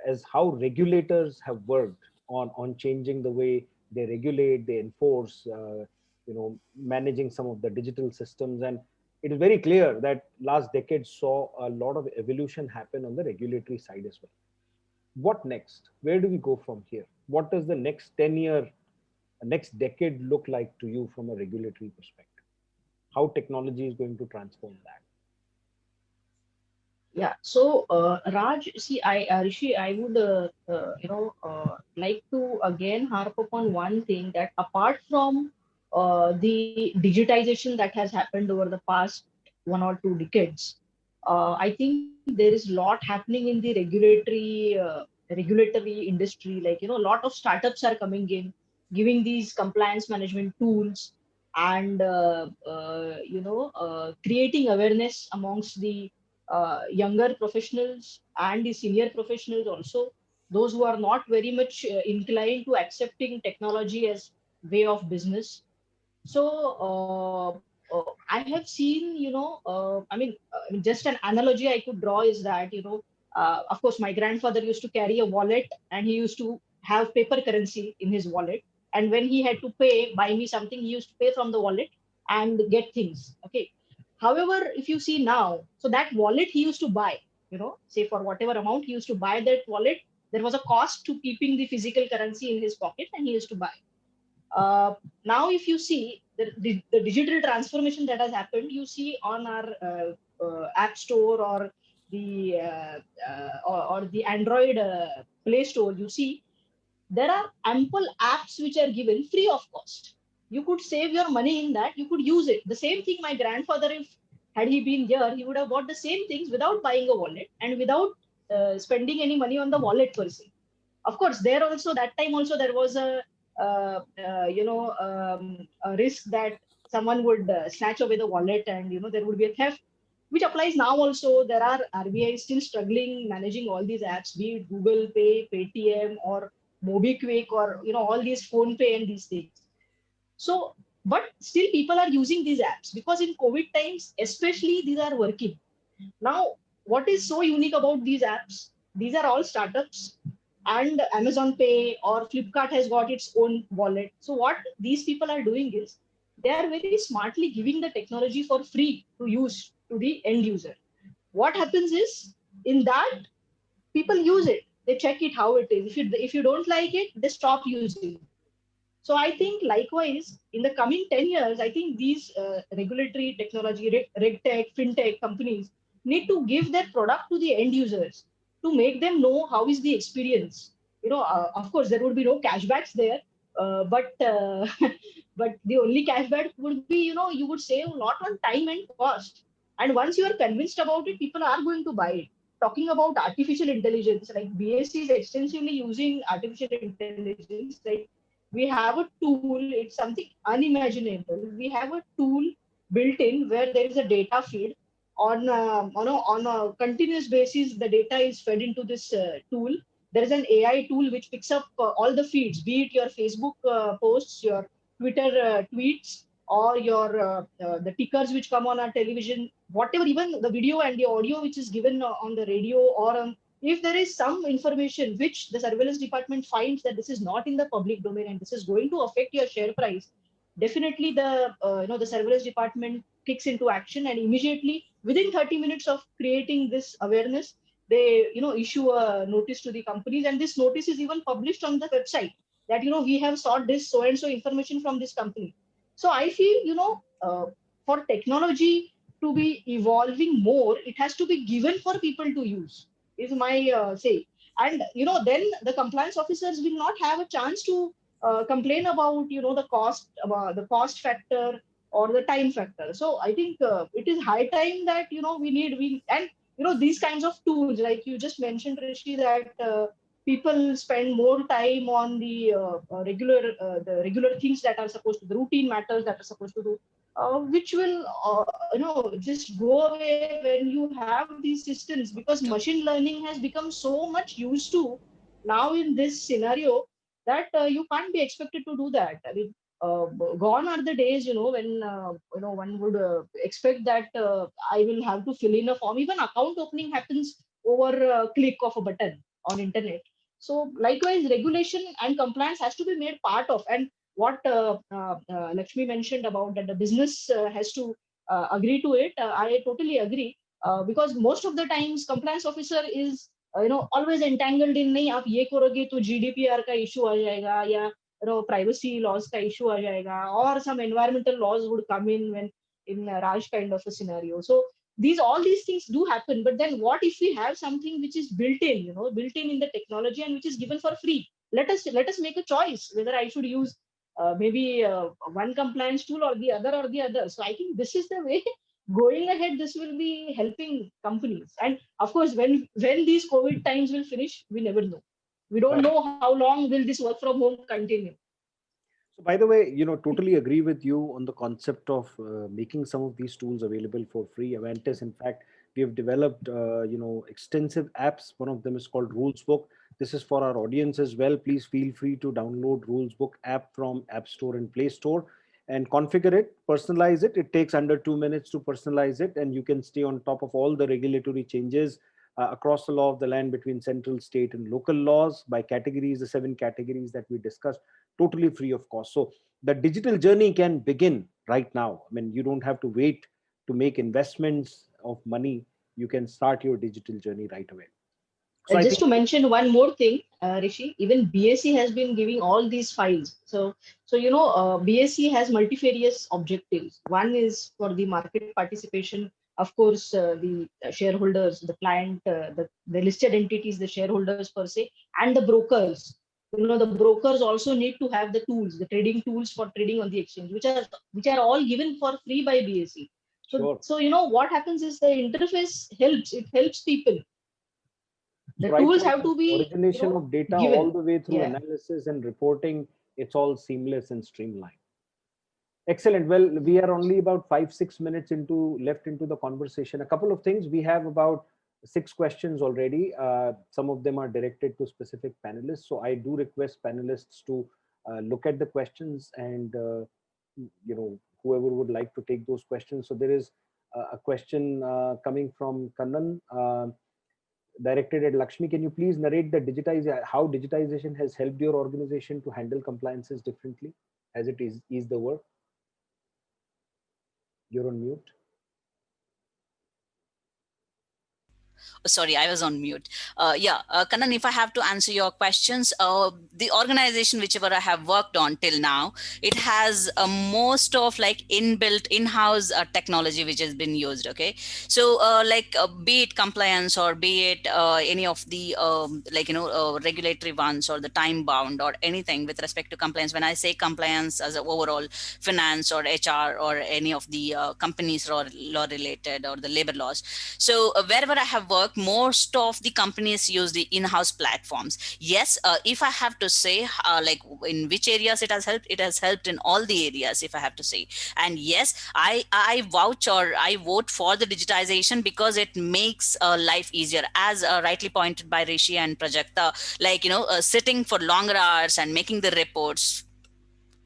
as how regulators have worked on changing the way they regulate, they enforce, managing some of the digital systems. And it is very clear that last decade saw a lot of evolution happen on the regulatory side as well. What next? Where do we go from here? What does the next 10-year, next decade look like to you from a regulatory perspective? How technology is going to transform that? Yeah. So, Raj, see, Rishi, I would, like to again harp upon one thing, that apart from the digitization that has happened over the past 1 or 2 decades, I think there is a lot happening in the regulatory industry. Like, a lot of startups are coming in, giving these compliance management tools, and creating awareness amongst the younger professionals and the senior professionals also, those who are not very much inclined to accepting technology as way of business. So I have seen, just an analogy I could draw is that, of course, my grandfather used to carry a wallet, and he used to have paper currency in his wallet. And when he had to buy me something, he used to pay from the wallet and get things. Okay. However, if you see now, so that wallet he used to buy, say for whatever amount he used to buy that wallet, there was a cost to keeping the physical currency in his pocket, and he used to buy. Now, if you see the digital transformation that has happened, you see on our App Store or the Android Play Store, you see there are ample apps which are given free of cost. you could save your money in that. You could use it. The same thing my grandfather, if had he been here, he would have bought the same things without buying a wallet and without spending any money on the wallet per se. Of course, there also, that time also, there was a risk that someone would snatch away the wallet, and there would be a theft, which applies now also. There are RBI still struggling managing all these apps, be it Google Pay, Paytm, or MobiQuick, or all these Phone Pay and these things. So, but still people are using these apps because in COVID times, especially, these are working. Now, what is so unique about these apps? These are all startups, and Amazon Pay or Flipkart has got its own wallet. So what these people are doing is they are very smartly giving the technology for free to use to the end user. What happens is, in that, people use it. They check it how it is. If you don't like it, they stop using it. So I think likewise, in the coming 10 years, I think these regulatory technology, regtech, fintech companies need to give their product to the end users to make them know how is the experience. Of course, there would be no cashbacks there, but but the only cashback would be, you would save a lot on time and cost. And once you are convinced about it, people are going to buy it. Talking about artificial intelligence, like BSc is extensively using artificial intelligence, like we have a tool, it's something unimaginable. We have a tool built in where there is a data feed on a continuous basis. The data is fed into this tool. There is an AI tool which picks up all the feeds, be it your Facebook posts, your Twitter tweets, or your the tickers which come on our television, whatever, even the video and the audio which is given on the radio, or if there is some information which the surveillance department finds that this is not in the public domain and this is going to affect your share price, definitely the surveillance department kicks into action, and immediately within 30 minutes of creating this awareness, they issue a notice to the companies, and this notice is even published on the website that we have sought this so and so information from this company. So I feel for technology to be evolving more, it has to be given for people to use, is my say. And then the compliance officers will not have a chance to complain about the cost factor or the time factor. So I think it is high time that we and these kinds of tools, like you just mentioned, Rishi, that people spend more time on the regular things that are supposed to, the routine matters that are supposed to do, which will just go away when you have these systems, because machine learning has become so much used to now in this scenario that you can't be expected to do that. I mean, gone are the days when one would expect that I will have to fill in a form. Even account opening happens over a click of a button on internet. So likewise, regulation and compliance has to be made part of. And what Lakshmi mentioned about that the business has to agree to it, I totally agree, because most of the times compliance officer is always entangled in, नहीं आप ये करोगे तो GDPR का issue आ जाएगा, या privacy laws का issue आ जाएगा, or some environmental laws would come in when in Raj kind of a scenario. So all these things do happen, but then what if we have something which is built in the technology and which is given for free? Let us make a choice whether I should use maybe one compliance tool or the other. So I think this is the way going ahead. This will be helping companies. And of course, when these COVID times will finish, we never know. We don't know how long will this work from home continue. So by the way, totally agree with you on the concept of making some of these tools available for free. Avantis, in fact, we have developed, extensive apps. One of them is called Rulesbook. This is for our audience as well. Please feel free to download Rulesbook app from App Store and Play Store and configure it, personalize it. It takes under 2 minutes to personalize it, and you can stay on top of all the regulatory changes across the law of the land between central, state, and local laws by categories, the 7 categories that we discussed, totally free of cost. So the digital journey can begin right now. I mean, you don't have to wait to make investments of money. You can start your digital journey right away. So just to mention one more thing, Rishi, even BSc has been giving all these files. So BSc has multifarious objectives. One is for the market participation. Of course, the shareholders, the client, the listed entities, the shareholders per se, and the brokers. The brokers also need to have the tools, the trading tools for trading on the exchange, which are all given for free by BSE. So, Sure. what happens is the interface helps. It helps people. The Right tools from have to be, origination of data all given. the way through Yeah. analysis and reporting, it's all seamless and streamlined. Excellent. Well, we are only about 5-6 minutes left into the conversation. A couple of things. We have about 6 questions already. Some of them are directed to specific panelists. So I do request panelists to look at the questions and whoever would like to take those questions. So there is a question coming from Kannan, directed at Lakshmi. Can you please narrate how digitization has helped your organization to handle compliances differently as it is the work? You're on mute. Sorry, I was on mute. Kannan, if I have to answer your questions, the organization whichever I have worked on till now, it has most of like inbuilt in-house technology which has been used. Okay, so be it compliance or be it any of the regulatory ones or the time bound or anything with respect to compliance. When I say compliance as a overall finance or HR or any of the companies law related or the labor laws. So wherever I have worked, most of the companies use the in-house platforms. Yes, if I have to say like in which areas it has helped in all the areas, if I have to say. And yes, I vouch or I vote for the digitization because it makes life easier, as rightly pointed by Rishi and Prajakta, sitting for longer hours and making the reports.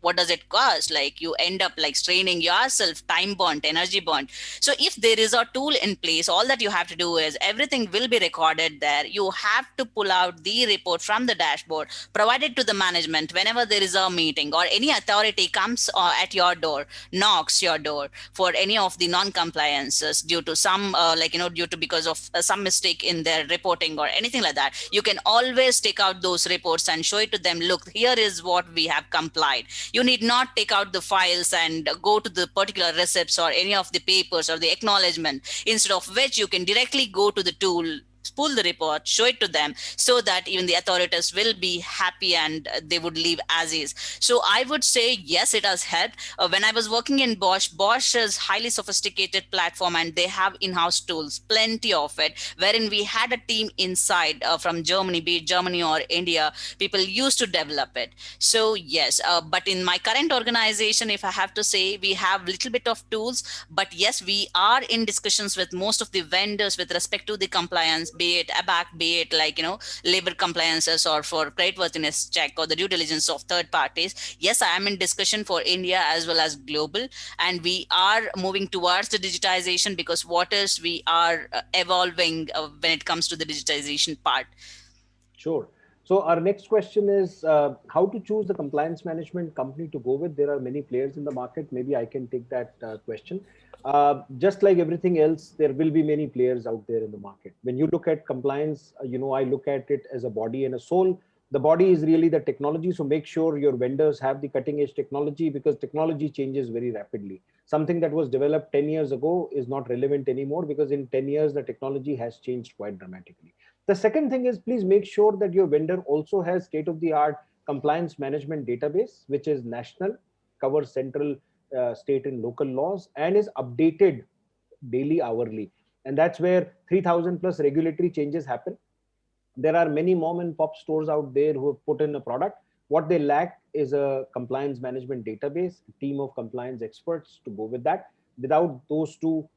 What does it cost? Like you end up like straining yourself, time bond, energy bond. So if there is a tool in place, all that you have to do is everything will be recorded there. You have to pull out the report from the dashboard, provide it to the management whenever there is a meeting or any authority comes at your door, knocks your door for any of the non-compliances due to some due to because of some mistake in their reporting or anything like that. You can always take out those reports and show it to them. Look, here is what we have complied. You need not take out the files and go to the particular receipts or any of the papers or the acknowledgement, instead of which you can directly go to the tool, pull the report, show it to them, so that even the authorities will be happy and they would leave as is. So I would say yes, it has helped. When I was working in Bosch is highly sophisticated platform and they have in-house tools, plenty of it, wherein we had a team inside from Germany, be it Germany or India, people used to develop it. So yes, but in my current organization, if I have to say, we have little bit of tools, but yes, we are in discussions with most of the vendors with respect to the compliance, be it ABAC, be it labor compliances or for creditworthiness check or the due diligence of third parties. Yes, I am in discussion for India as well as global, and we are moving towards the digitization because what is we are evolving when it comes to the digitization part. Sure. So our next question is how to choose the compliance management company to go with. There are many players in the market. Maybe I can take that question. Just like everything else, there will be many players out there in the market. When you look at compliance, I look at it as a body and a soul. The body is really the technology. So make sure your vendors have the cutting edge technology, because technology changes very rapidly. Something that was developed 10 years ago is not relevant anymore, because in 10 years, the technology has changed quite dramatically. The second thing is, please make sure that your vendor also has state-of-the-art compliance management database, which is national, covers central, state and local laws, and is updated daily, hourly. And that's where 3,000 plus regulatory changes happen. There are many mom and pop stores out there who have put in a product. What they lack is a compliance management database, a team of compliance experts to go with that. Without those two,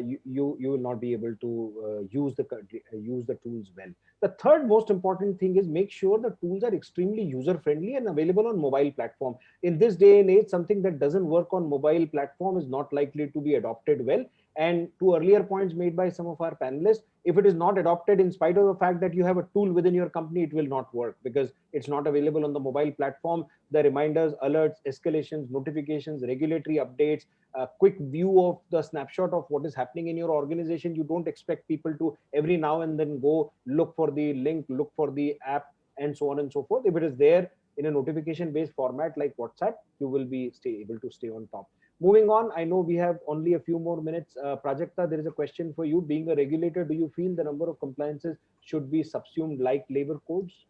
you will not be able to use the tools well. The third most important thing is make sure the tools are extremely user friendly and available on mobile platform. In this day and age, something that doesn't work on mobile platform is not likely to be adopted well. And to earlier points made by some of our panelists, if it is not adopted, in spite of the fact that you have a tool within your company, it will not work because it's not available on the mobile platform. The reminders, alerts, escalations, notifications, regulatory updates, a quick view of the snapshot of what is happening in your organization. You don't expect people to every now and then go look for the link, look for the app, and so on and so forth. If it is there in a notification based format like WhatsApp, you will be able to stay on top. Moving on, I know we have only a few more minutes. Prajakta, there is a question for you. Being a regulator, do you feel the number of compliances should be subsumed like labor codes?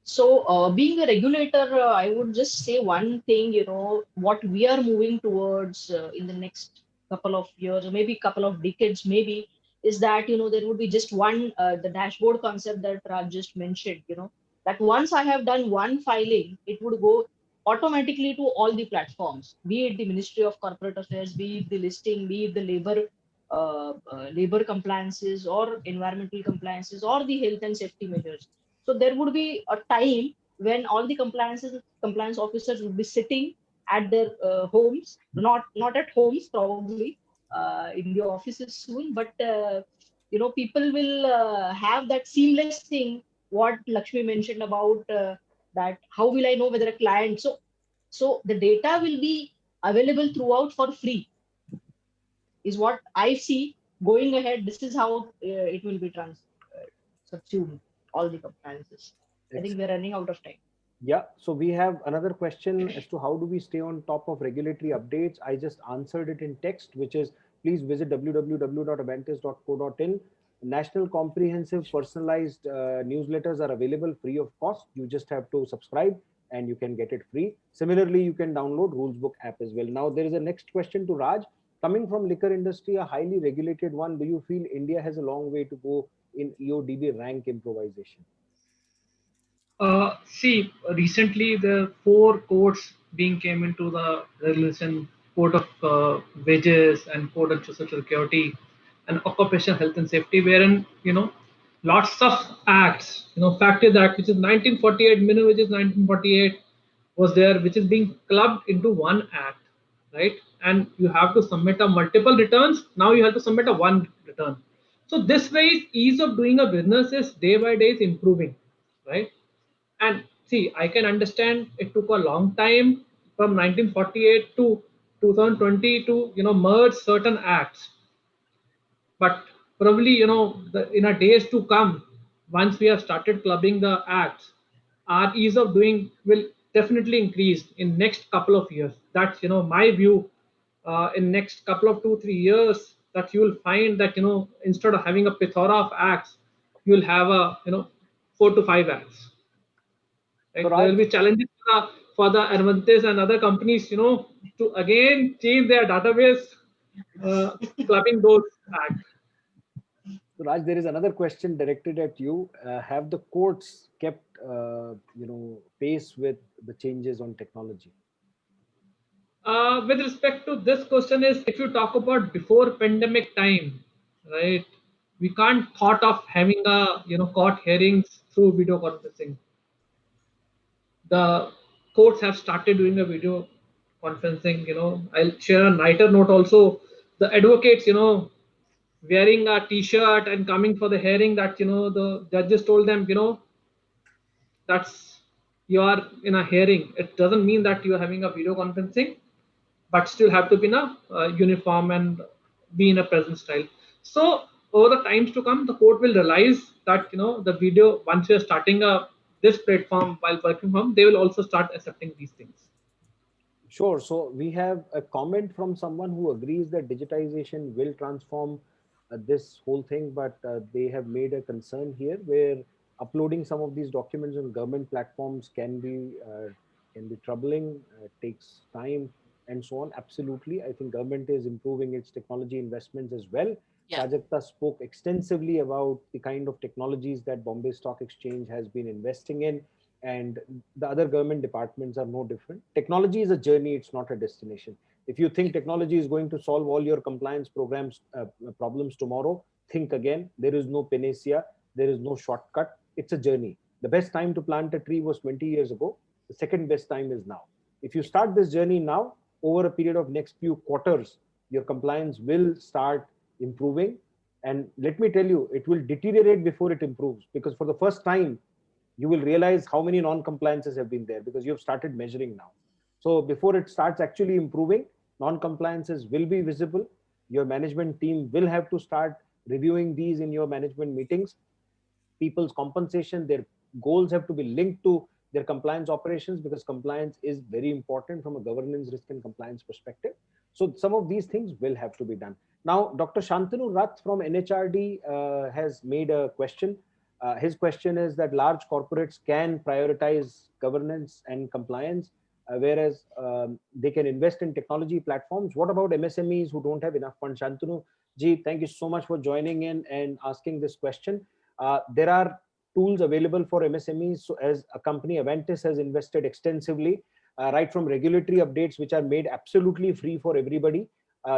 So, being a regulator, I would just say one thing, what we are moving towards in the next couple of years, or maybe couple of decades, maybe, is that, there would be just one, the dashboard concept that Raj just mentioned, that once I have done one filing, it would go automatically to all the platforms, be it the Ministry of Corporate Affairs, be it the listing, be it the labor compliances or environmental compliances or the health and safety measures. So there would be a time when all the compliance officers would be sitting at their homes, not at homes probably, in the offices soon, but people will have that seamless thing. What Lakshmi mentioned about that, how will I know whether a client? So the data will be available throughout for free, is what I see going ahead. This is how it will be subsumed, all the compliances. I think we're running out of time. Yeah, so we have another question as to how do we stay on top of regulatory updates. I just answered it in text, which is please visit www.avantis.co.in. National comprehensive personalized newsletters are available free of cost. You just have to subscribe and you can get it free. Similarly, you can download Rulesbook app as well. Now, there is a next question to Raj. Coming from liquor industry, a highly regulated one, do you feel India has a long way to go in EODB rank improvisation? See, recently there are 4 courts being came into the regulation: Court of Wages and Court of Social Security and Occupational Health and Safety, wherein lots of acts, Factories Act, which is 1948, minimum wage is 1948, was there, which is being clubbed into one act, right? And you have to submit a multiple returns. Now you have to submit a one return. So this way, ease of doing a business is day by day is improving, right? And see, I can understand it took a long time from 1948 to 2020 to merge certain acts. But probably in a days to come, once we have started clubbing the acts, our ease of doing will definitely increase in next couple of years. That's my view. In next couple of 2-3 years, that you will find that instead of having a plethora of acts, you will have a 4 to 5 acts. Right? So, There Raj, will be challenges for the Avantis and other companies, to again change their database, clubbing those acts. Raj, there is another question directed at you. Have the courts kept, pace with the changes on technology? With respect to this question, is if you talk about before pandemic time, right? We can't thought of having a court hearings through video conferencing. The courts have started doing a video conferencing. I'll share a lighter note also. The advocates, wearing a t-shirt and coming for the hearing, that the judges told them, that's you are in a hearing. It doesn't mean that you are having a video conferencing, but still have to be in a uniform and be in a present style. So over the times to come, the court will realize that the video, once you're starting this platform while working from, they will also start accepting these things. Sure. So we have a comment from someone who agrees that digitization will transform this whole thing, but they have made a concern here where uploading some of these documents on government platforms can be troubling, takes time, and so on. Absolutely, I think government is improving its technology investments as well. Yeah. Prajakta spoke extensively about the kind of technologies that Bombay Stock Exchange has been investing in, and the other government departments are no different. Technology is a journey, it's not a destination. If you think technology is going to solve all your compliance problems tomorrow, think again. There is no panacea, there is no shortcut. It's a journey. The best time to plant a tree was 20 years ago. The second best time is now. If you start this journey now, over a period of next few quarters, your compliance will start improving. And let me tell you, it will deteriorate before it improves, because for the first time, you will realize how many non-compliances have been there because you've started measuring now. So before it starts actually improving, non-compliances will be visible. Your management team will have to start reviewing these in your management meetings. People's compensation, their goals have to be linked to their compliance operations, because compliance is very important from a governance, risk and compliance perspective. So some of these things will have to be done. Now, Dr. Shantanu Rath from NHRD has made a question. His question is that large corporates can prioritize governance and compliance, whereas they can invest in technology platforms. What about MSMEs who don't have enough funds? Shantanu ji, thank you so much for joining in and asking this question. There are tools available for MSMEs. So as a company, Avantis has invested extensively, right from regulatory updates, which are made absolutely free for everybody.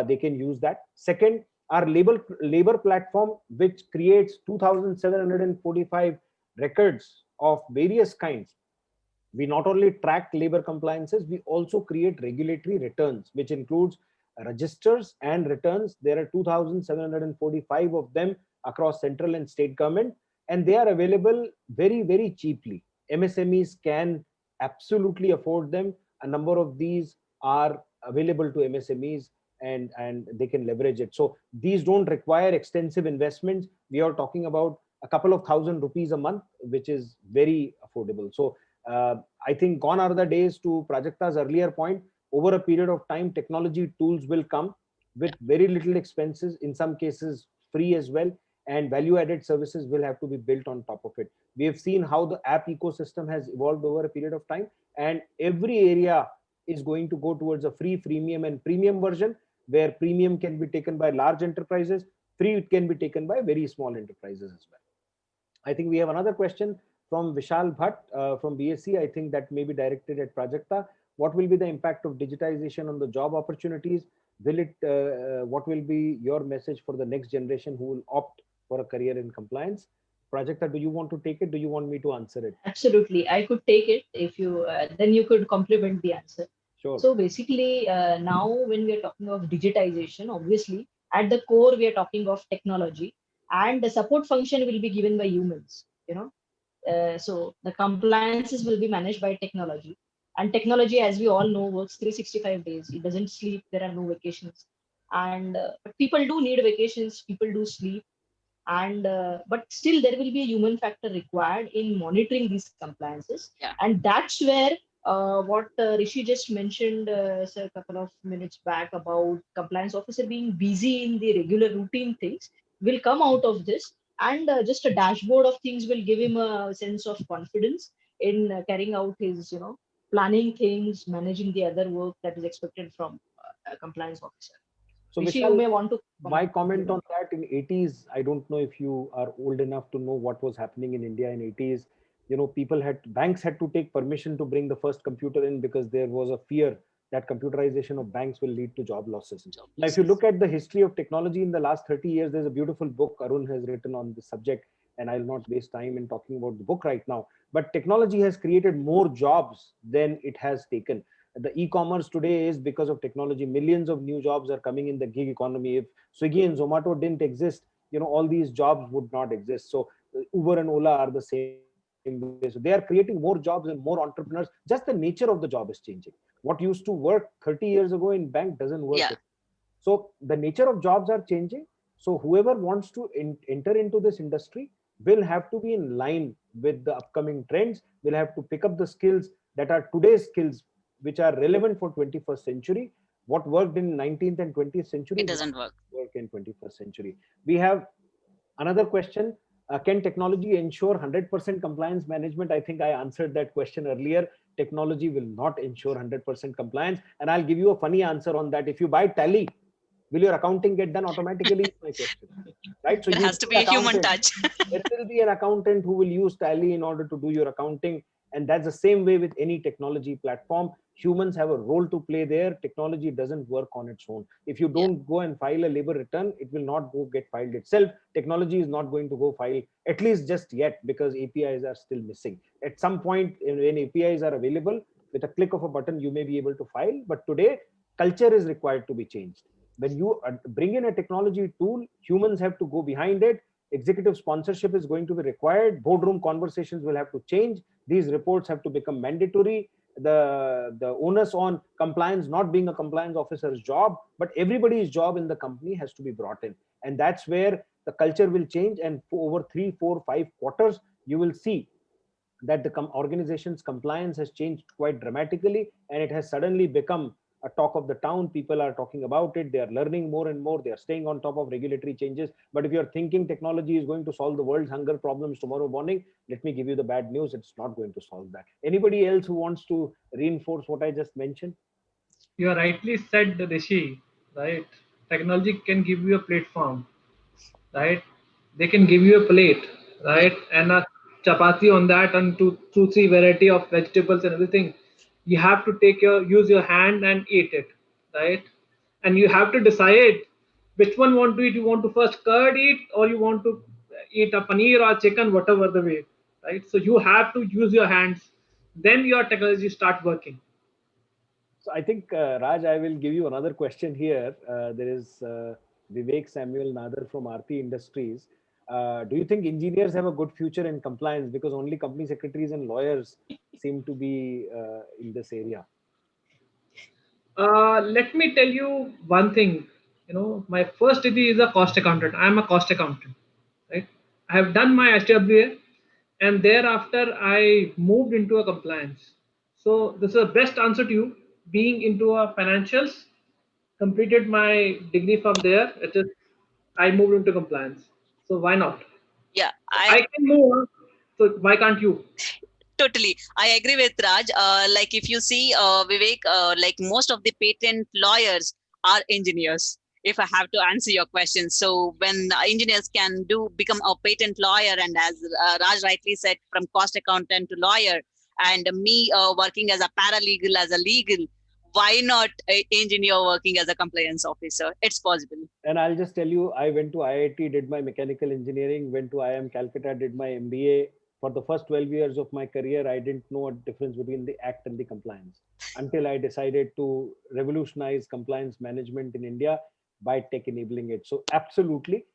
They can use that. Second, our labor platform, which creates 2,745 records of various kinds. We not only track labor compliances, we also create regulatory returns, which includes registers and returns. There are 2,745 of them across central and state government, and they are available very, very cheaply. MSMEs can absolutely afford them. A number of these are available to MSMEs, and they can leverage it. So these don't require extensive investments. We are talking about a couple of thousand rupees a month, which is very affordable. So I think gone are the days, to Prajakta's earlier point. Over a period of time, technology tools will come with very little expenses, in some cases free as well, and value added services will have to be built on top of it. We have seen how the app ecosystem has evolved over a period of time, and every area is going to go towards a free, freemium and premium version, where premium can be taken by large enterprises, free can be taken by very small enterprises as well. I think we have another question from Vishal Bhatt from BSc. I think that may be directed at Prajakta. What will be the impact of digitization on the job opportunities? Will it? What will be your message for the next generation who will opt for a career in compliance? Prajakta, do you want to take it? Do you want me to answer it? Absolutely, I could take it if you then you could complement the answer. Sure. So basically, now when we are talking of digitization, obviously at the core we are talking of technology, and the support function will be given by humans. So the compliances will be managed by technology, and technology, as we all know, works 365 days. It doesn't sleep. There are no vacations, and but people do need vacations. People do sleep, and but still there will be a human factor required in monitoring these compliances. Yeah. And that's where what Rishi just mentioned sir, a couple of minutes back about compliance officer being busy in the regular routine things will come out of this, and just a dashboard of things will give him a sense of confidence in carrying out his planning things, managing the other work that is expected from a compliance officer. So Rishi, Vishal, you may want to my comment on that, in 80s, I don't know if you are old enough to know what was happening in India in 80s. Banks had to take permission to bring the first computer in, because there was a fear that computerization of banks will lead to job losses. Now, if you look at the history of technology in the last 30 years, there's a beautiful book Arun has written on this subject, and I'll not waste time in talking about the book right now. But technology has created more jobs than it has taken. The e-commerce today is because of technology. Millions of new jobs are coming in the gig economy. If Swiggy and Zomato didn't exist, all these jobs would not exist. So Uber and Ola are the same way. So they are creating more jobs and more entrepreneurs. Just the nature of the job is changing. What used to work 30 years ago in bank doesn't work. Yeah. So the nature of jobs are changing. So whoever wants to enter into this industry will have to be in line with the upcoming trends, will have to pick up the skills that are today's skills, which are relevant for 21st century. What worked in 19th and 20th century It doesn't work in 21st century. We have another question. Can technology ensure 100% compliance management? I think I answered that question earlier. Technology will not ensure 100% compliance. And I'll give you a funny answer on that. If you buy Tally, will your accounting get done automatically? Is my question. Right? So there has to be a human touch. There will be an accountant who will use Tally in order to do your accounting. And that's the same way with any technology platform. Humans have a role to play there. Technology doesn't work on its own. If you don't go and file a labor return, it will not go get filed itself. Technology is not going to go file, at least just yet, because APIs are still missing. At some point, when APIs are available, with a click of a button, you may be able to file. But today, culture is required to be changed. When you bring in a technology tool, humans have to go behind it. Executive sponsorship is going to be required. Boardroom conversations will have to change. These reports have to become mandatory. The onus on compliance not being a compliance officer's job, but everybody's job in the company has to be brought in. And that's where the culture will change. And for over 3, 4, 5 quarters, you will see that the organization's compliance has changed quite dramatically, and it has suddenly become a talk of the town. People are talking about it. They are learning more and more. They are staying on top of regulatory changes. But if you're thinking technology is going to solve the world's hunger problems tomorrow morning, let me give you the bad news. It's not going to solve that. Anybody else who wants to reinforce what I just mentioned? You rightly said, Rishi, right? Technology can give you a platform, right? They can give you a plate, Yeah. right? And a chapati on that, and two, three variety of vegetables and everything. You have to use your hand and eat it, right? And you have to decide which one want to eat. You want to first curd eat, or you want to eat a paneer or chicken, whatever the way, right? So you have to use your hands. Then your technology start working. So I think, Raj, I will give you another question here. There is Vivek Samuel Nadar from Aarti Industries. Do you think engineers have a good future in compliance, because only company secretaries and lawyers seem to be in this area? Let me tell you one thing. My first degree is a cost accountant. I am a cost accountant, right? I have done my HWA, and thereafter I moved into a compliance. So this is the best answer to you. Being into a financials, completed my degree from there. I moved into compliance. So why not? Yeah, I can move on. So why can't you? totally. I agree with Raj. Like if you see, Vivek, like most of the patent lawyers are engineers. If I have to answer your question, so when engineers can become a patent lawyer, and as Raj rightly said, from cost accountant to lawyer, and me working as a paralegal, as a legal, why not a engineer working as a compliance officer? It's possible. And I'll just tell you, I went to IIT, did my mechanical engineering, went to IIM Calcutta, did my MBA. For the first 12 years of my career, I didn't know a difference between the act and the compliance until I decided to revolutionize compliance management in India by tech enabling it. So, absolutely.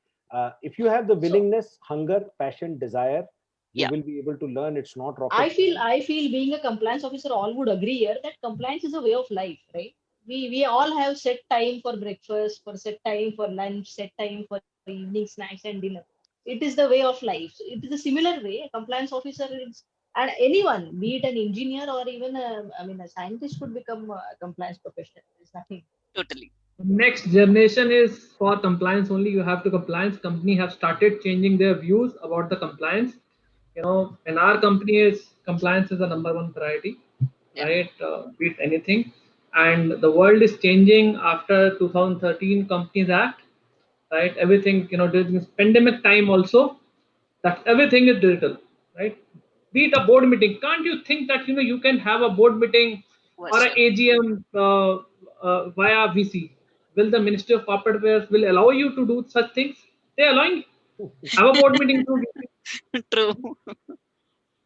If you have the So willingness, hunger, passion, desire, you Yeah, will be able to learn. It's not I rocket feel science. I feel being a compliance officer, all would agree here that compliance is a way of life, right? We all have set time for breakfast, for set time for lunch, set time for evening snacks and dinner. It is the way of life. So it is a similar way. A compliance officer is, and anyone, be it an engineer or even a scientist, could become a compliance professional. There's nothing. totally. Next generation is for compliance only. You have to compliance. Company have started changing their views about the compliance. In our company is compliance is the number one priority, Yeah, right? Beat anything. And the world is changing after 2013 Companies Act, right? Everything, during this pandemic time also, that everything is digital, right? Be it a board meeting. Can't you think that you can have a board meeting or a virtual. AGM via VC? Will the Ministry of Corporate Affairs will allow you to do such things? They're allowing have a board meeting through VC. True.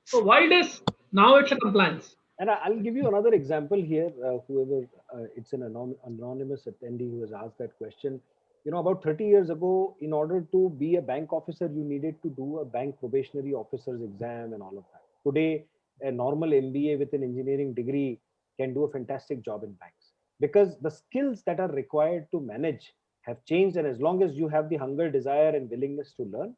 So why does now it's a compliance? And I'll give you another example here. Whoever, it's an anonymous attendee who has asked that question. About 30 years ago, in order to be a bank officer, you needed to do a bank probationary officer's exam and all of that. Today, a normal MBA with an engineering degree can do a fantastic job in banks, because the skills that are required to manage have changed. And as long as you have the hunger, desire, and willingness to learn,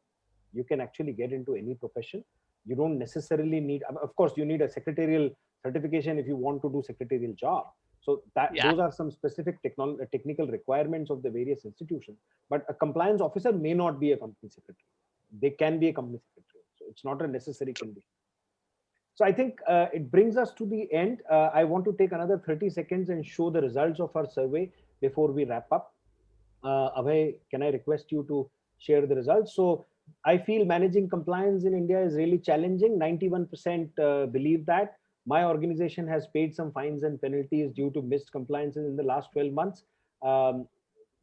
you can actually get into any profession. You don't necessarily need, of course, you need a secretarial certification if you want to do secretarial job. So that Yeah, those are some specific technical requirements of the various institutions. But a compliance officer may not be a company secretary. They can be a company secretary. So it's not a necessary condition. So I think it brings us to the end. I want to take another 30 seconds and show the results of our survey before we wrap up. Abhay, can I request you to share the results? So I feel managing compliance in India is really challenging. 91% believe that. My organization has paid some fines and penalties due to missed compliances in the last 12 months. Um,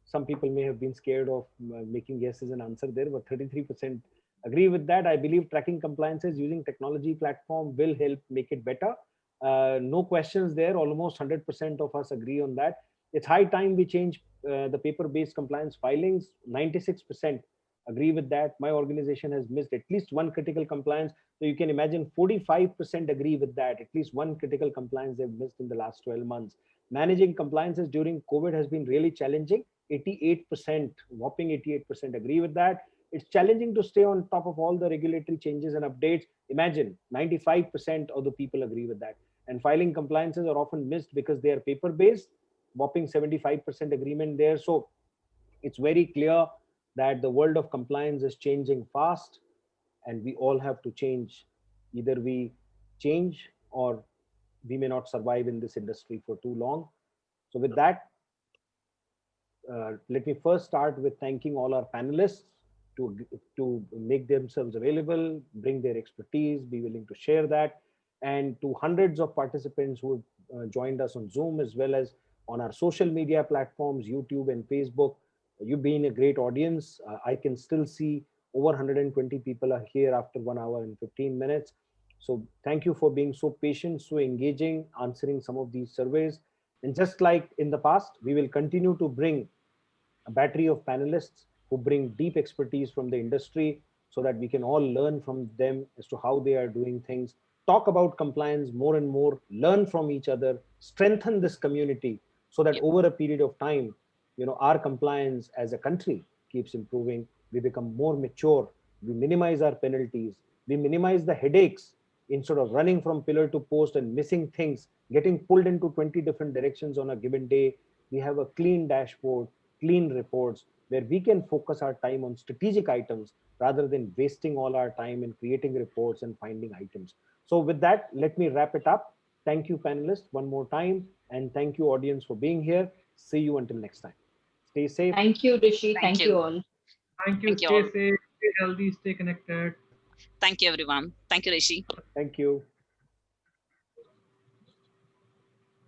some people may have been scared of making yes as an answer there, but 33% agree with that. I believe tracking compliances using technology platform will help make it better. No questions there. Almost 100% of us agree on that. It's high time we change the paper-based compliance filings. 96% agree with that. My organization has missed at least one critical compliance. So you can imagine 45% agree with that. At least one critical compliance they've missed in the last 12 months. Managing compliances during COVID has been really challenging. 88%, whopping 88% agree with that. It's challenging to stay on top of all the regulatory changes and updates. Imagine 95% of the people agree with that. And filing compliances are often missed because they are paper based. whopping 75% agreement there. So it's very clear that the world of compliance is changing fast, and we all have to change. Either we change or we may not survive in this industry for too long. So with that, let me first start with thanking all our panelists to make themselves available, bring their expertise, be willing to share that, and to hundreds of participants who have joined us on Zoom as well as on our social media platforms, YouTube and Facebook. You've been a great audience. I can still see over 120 people are here after 1 hour and 15 minutes. So thank you for being so patient, so engaging, answering some of these surveys. And just like in the past, we will continue to bring a battery of panelists who bring deep expertise from the industry so that we can all learn from them as to how they are doing things, talk about compliance more and more, learn from each other, strengthen this community so that over a period of time, our compliance as a country keeps improving. We become more mature, we minimize our penalties, we minimize the headaches instead of running from pillar to post and missing things, getting pulled into 20 different directions on a given day. We have a clean dashboard, clean reports where we can focus our time on strategic items rather than wasting all our time in creating reports and finding items. So with that, let me wrap it up. Thank you, panelists, one more time. And thank you, audience, for being here. See you until next time. Stay safe. Thank you, Rishi. Thank you all. Thank you. Thank you Stay all. safe, stay healthy, stay connected. Thank you, everyone. Thank you, Rishi. Thank you.